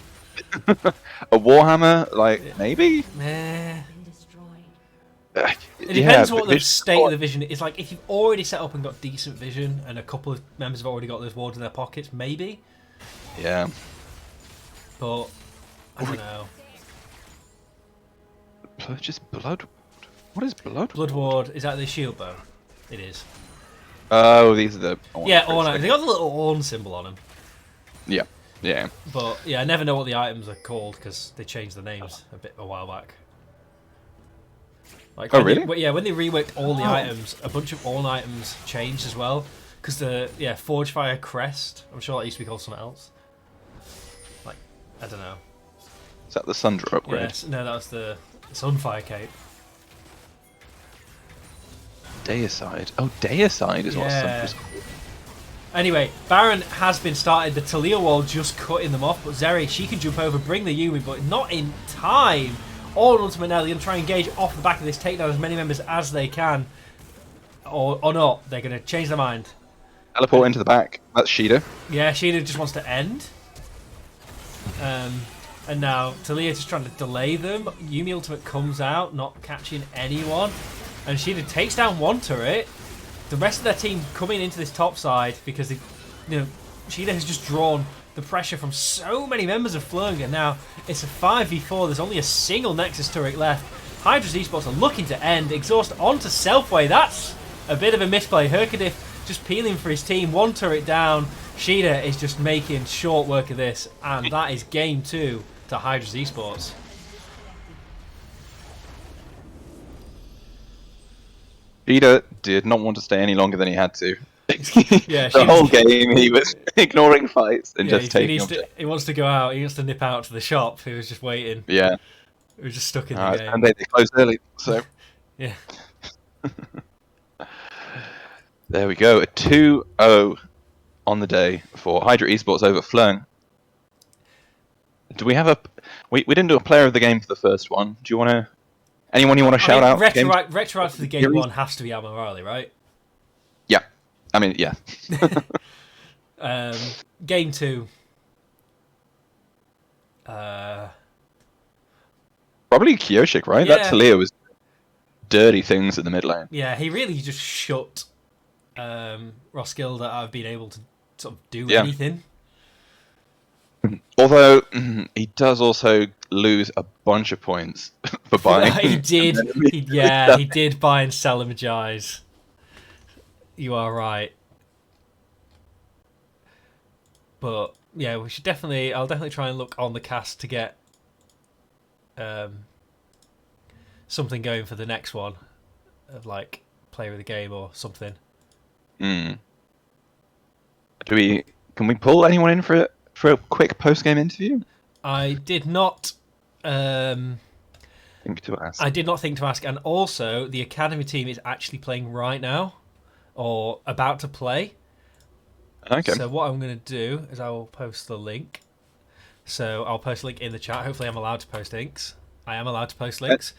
A Warhammer, like maybe. It depends what the state of the vision is. Like, if you've already set up and got decent vision, and a couple of members have already got those wards in their pockets, maybe. Yeah. But I don't know. Purchase blood. What is blood? Blood ward, is that the shield bow? It is. Oh, these are the Orn items. They got the little Orn symbol on them. Yeah, yeah. But yeah, I never know what the items are called because they changed the names a while back. Like, really? When they reworked all the items, a bunch of Orn items changed as well. Because the Forgefire Crest, I'm sure that used to be called something else. Like, I don't know. Is that the Sundra upgrade? Yes, no, that was the Sunfire Cape. Deicide. Oh, Deicide is what Sundra's called. Anyway, Baron has been started. The Talia wall just cutting them off, but Zeri, she can jump over, bring the Yumi, but not in time. All ultimate now, they're going to try and engage off the back of this, take down as many members as they can. Or not, they're going to change their mind. Teleport into the back. That's Shida. Yeah, Shida just wants to end. And now Talia just trying to delay them. Yumi ultimate comes out, not catching anyone. And Shida takes down one turret. The rest of their team coming into this top side because Shida has just drawn the pressure from so many members of Fløng, and now it's a 5v4. There's only a single Nexus turret left. Hydras Esports are looking to end. Exhaust onto Selfway. That's a bit of a misplay. Herkadif just peeling for his team. One turret down. Shida is just making short work of this, and that is game 2 to Hydras Esports. Shida did not want to stay any longer than he had to. Yeah, the whole game he was ignoring fights and just taking objectives. He wants to go out. He wants to nip out to the shop. He was just waiting. Yeah. He was just stuck in the game. And they closed early, so... Yeah. There we go. A 2-0 on the day for Hydra Esports over Fløng. Do we have a... We didn't do a player of the game for the first one. Do you want to... Anyone you want to shout out? Retro for the game 1 has to be Alman Riley, right? Yeah. I mean, yeah. Game 2. Probably Kyoshik, right? Yeah. That Talia was dirty things in the mid lane. Yeah, he really just shut Roskilde out of being able to sort of do Yeah. anything. Although, he does also lose a bunch of points for buying. He did. He did buy and sell him Jais. You are right. But yeah, we should definitely. I'll definitely try and look on the cast to get something going for the next one, of like player of the game or something. Can we pull anyone in for a quick post game interview? I did not. Think to ask. I did not think to ask, and also the academy team is actually playing right now, or about to play. Okay. So what I'm going to do is I will post the link. So I'll post a link in the chat. Hopefully I'm allowed to post links. I am allowed to post links.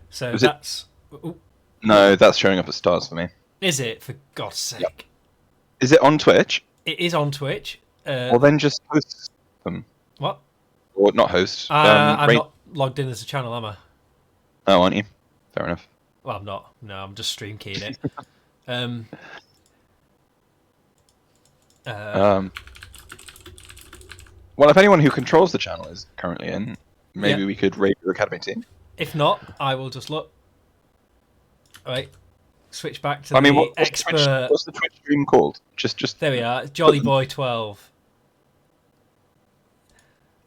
So that's... No, that's showing up as stars for me. Is it? For God's sake. Yep. Is it on Twitch? It is on Twitch. Well, then just host them. What? Or not host. I'm not logged in as a channel, am I? Oh, aren't you? Fair enough. Well, I'm not. No, I'm just stream keying it. Well, if anyone who controls the channel is currently in, maybe we could rate your academy team. If not, I will just look. All right, switch back to the expert. What's the Twitch stream called? Just there we are. Jolly Boy 12.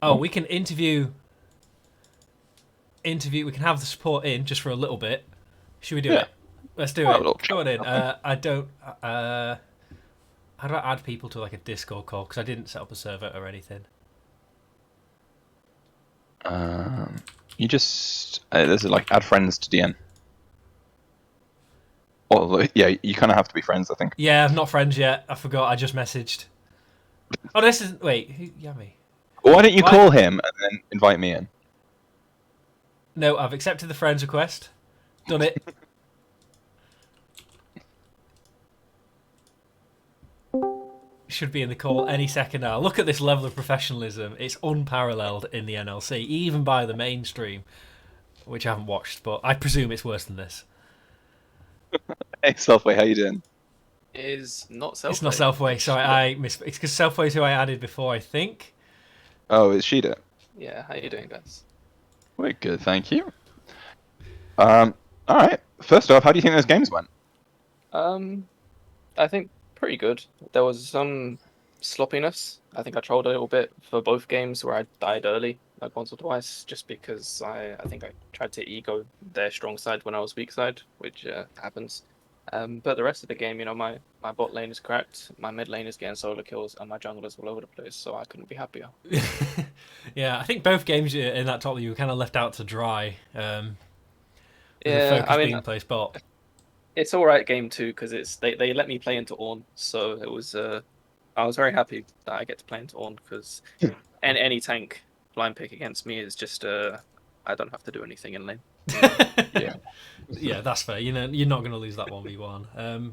Oh, we can interview. We can have the support in just for a little bit. Should we do it? Let's do it. Go on in. I don't. How do I add people to like a Discord call? Because I didn't set up a server or anything. You just there's like add friends to DN. Well, yeah, you kind of have to be friends, I think. Yeah, I'm not friends yet. I forgot. I just messaged. Oh, this is Yummy. Well, why don't you call him and then invite me in? No, I've accepted the friends request. Done it. Should be in the call any second now. Look at this level of professionalism. It's unparalleled in the NLC, even by the mainstream, which I haven't watched, but I presume it's worse than this. Hey, Selfway, how you doing? Is not Selfway. It's not Selfway. Sorry, it's because Selfway's who I added before, I think. Oh, it's Shida. Yeah, how you doing, guys? We're good, thank you. All right. First off, how do you think those games went? I think pretty good. There was some sloppiness. I think I trolled a little bit for both games where I died early, like once or twice, just because I think I tried to ego their strong side when I was weak side, which happens. But the rest of the game, my bot lane is cracked, my mid lane is getting solo kills, and my jungler's all over the place, so I couldn't be happier. Yeah, I think both games in that top you were kind of left out to dry. Yeah, the focus being in place, but it's all right game 2 because they let me play into Ornn, so it was I was very happy that I get to play into Ornn because any tank line pick against me is just I don't have to do anything in lane. Yeah. Yeah, that's fair. You're not going to lose that 1v1.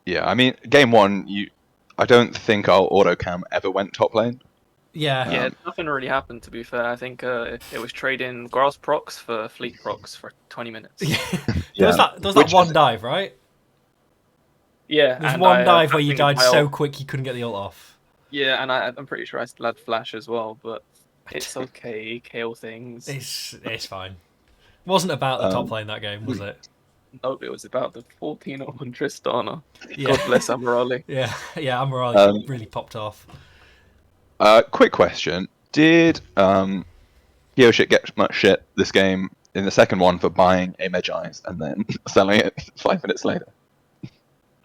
Yeah, I mean, game 1, I don't think our auto cam ever went top lane. Yeah. Nothing really happened, to be fair. I think it was trading grass procs for fleet procs for 20 minutes. There was that one dive, right? Yeah, There's and one dive I where you think died so quick you couldn't get the ult off. Yeah, and I'm pretty sure I still had flash as well, but it's okay. Kill things. It's fine. It wasn't about the top lane that game, was it? Nope, it was about the 14-0 on Tristana. Yeah. God bless Amarali. Yeah, Amarali really popped off. Quick question: did Yoshit get much shit this game in the second one for buying a Medjai's and then selling it 5 minutes later?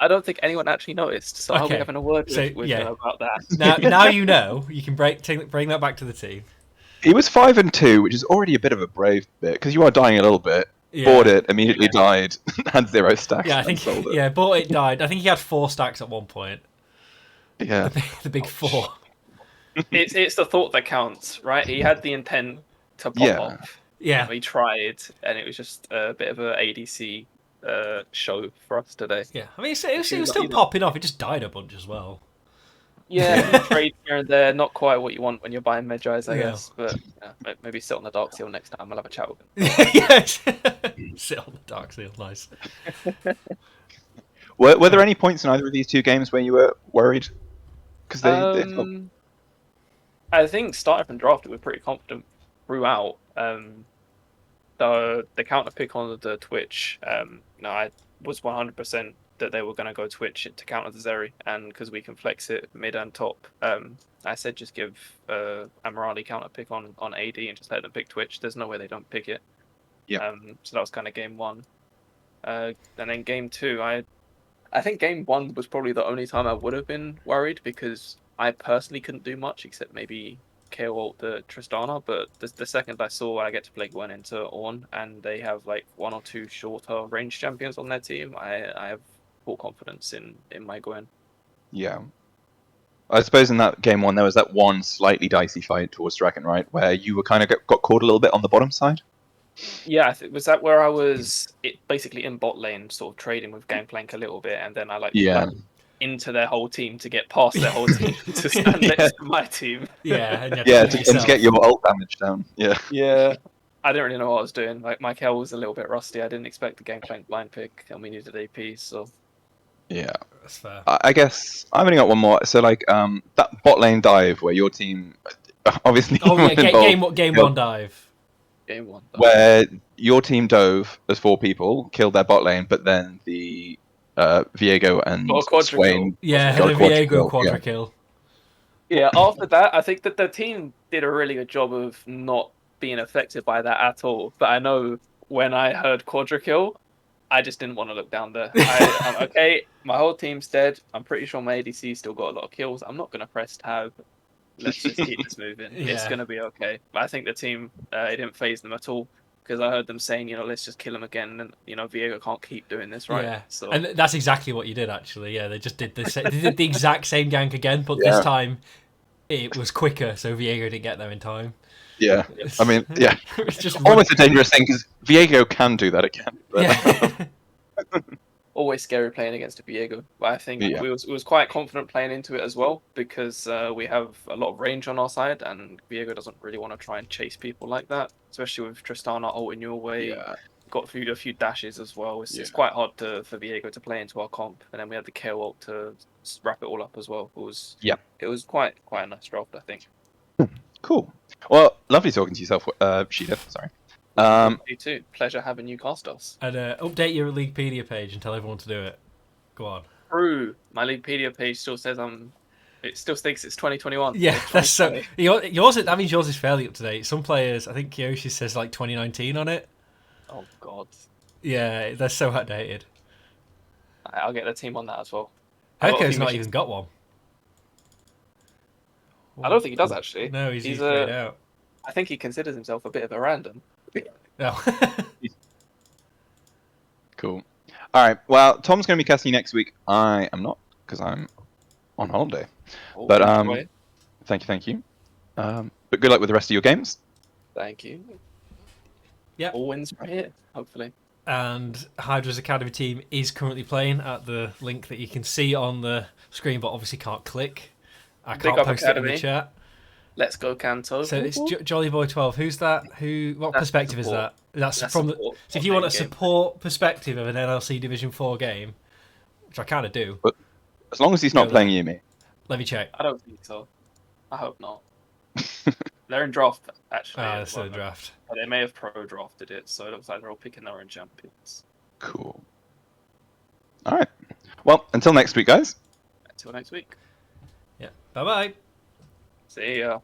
I don't think anyone actually noticed, so I'll be having a word with yeah. her about that. Now you know. You can bring that back to the team. He was 5-2, which is already a bit of a brave bit because you are dying a little bit. Yeah. Bought it, immediately died, had 0 stacks. Yeah, I think sold it. Yeah, bought it, died. I think he had 4 stacks at one point. Yeah, the big 4. It's the thought that counts, right? He had the intent to pop off. Yeah, he tried, and it was just a bit of a ADC show for us today. Yeah, I mean, it was still popping off. It just died a bunch as well. Yeah, trade here and there, not quite what you want when you're buying Medjai's, I guess. But maybe sit on the Dark Seal next time. I'll have a chat with him. Yes, sit on the Dark Seal, nice. Were there any points in either of these two games where you were worried? Because I think starting from draft, we were pretty confident throughout. The counter pick on the Twitch, I was 100% that they were going to go Twitch to counter the Zeri, and because we can flex it mid and top, I said just give Amarali counter pick on AD and just let them pick Twitch. There's no way they don't pick it. Yeah. So that was kind of game 1. And then game 2, I think game 1 was probably the only time I would have been worried because I personally couldn't do much except maybe KO ult the Tristana, but the second I saw I get to play Gwen into Ornn and they have like 1 or 2 shorter range champions on their team, I have full confidence in my Gwen. Yeah. I suppose in that game 1 there was that one slightly dicey fight towards Dragon, right, where you were kind of got caught a little bit on the bottom side? Yeah, was that where I was basically in bot lane, sort of trading with Gangplank a little bit, and then I into their whole team to get past their whole team to stand next to my team. Yeah, and to get your ult damage down. Yeah. Yeah. I didn't really know what I was doing. Like my Kel was a little bit rusty. I didn't expect the Gangplank blind pick, and we needed AP. So. Yeah, that's fair. I guess I've only got one more. So that bot lane dive where your team obviously. Oh yeah, game 1 dive. Game 1. Where your team dove as 4 people, killed their bot lane, but then the Viego and Swain. Yeah, the Viego quadra kill. Yeah, after that, I think that the team did a really good job of not being affected by that at all. But I know when I heard quadra kill, I just didn't want to look down there. I'm okay, my whole team's dead. I'm pretty sure my ADC still got a lot of kills. I'm not going to press tab. Let's just keep this moving. Yeah. It's going to be okay. But I think the team, it didn't phase them at all. Because I heard them saying, let's just kill him again, and Viego can't keep doing this, right? Yeah, so and that's exactly what you did actually. Yeah, they just did they did the exact same gank again, but this time it was quicker, so Viego didn't get there in time. Yeah, I mean, yeah, it's just almost a dangerous thing because Viego can do that again. But... Yeah. Always scary playing against a Viego, but I think we was quite confident playing into it as well because we have a lot of range on our side, and Viego doesn't really want to try and chase people like that, especially with Tristana ulting your way. Yeah. Got a few dashes as well. It's quite hard for Viego to play into our comp, and then we had the KO ult to wrap it all up as well. It was quite a nice draft, I think. Cool. Well, lovely talking to yourself, Sheeta. Sorry. You too. Pleasure having you cast us. And update your Leaguepedia page and tell everyone to do it. Go on. true. My Leaguepedia page still says it still thinks it's 2021. Yeah, that's so. Yours, that means yours is fairly up to date. Some players, I think Kyoshi says like 2019 on it. Oh God. Yeah, they're so outdated. I'll get the team on that as well. Herko's not even got one. I don't think he does actually. No, he's grayed out. I think he considers himself a bit of a random. No. Cool. All right. Well, Tom's going to be casting next week. I am not because I'm on holiday. Oh, But thank you. But good luck with the rest of your games. Thank you. Yeah. All wins right here, hopefully. And Hydras Academy team is currently playing at the link that you can see on the screen, but obviously can't click. I can't post Academy. It in the chat. Let's go, Kanto. So it's Jolly Boy 12. Who's that? What that's perspective is that? That's from the. So if you want a support perspective of an NLC Division 4 game, which I kind of do. But as long as he's not playing Yumi. Let me check. I don't think so. I hope not. They're in draft, actually. They're still in draft. But they may have pro-drafted it, so it looks like they're all picking their own champions. Cool. All right. Well, until next week, guys. Until next week. Yeah. Bye-bye. See ya.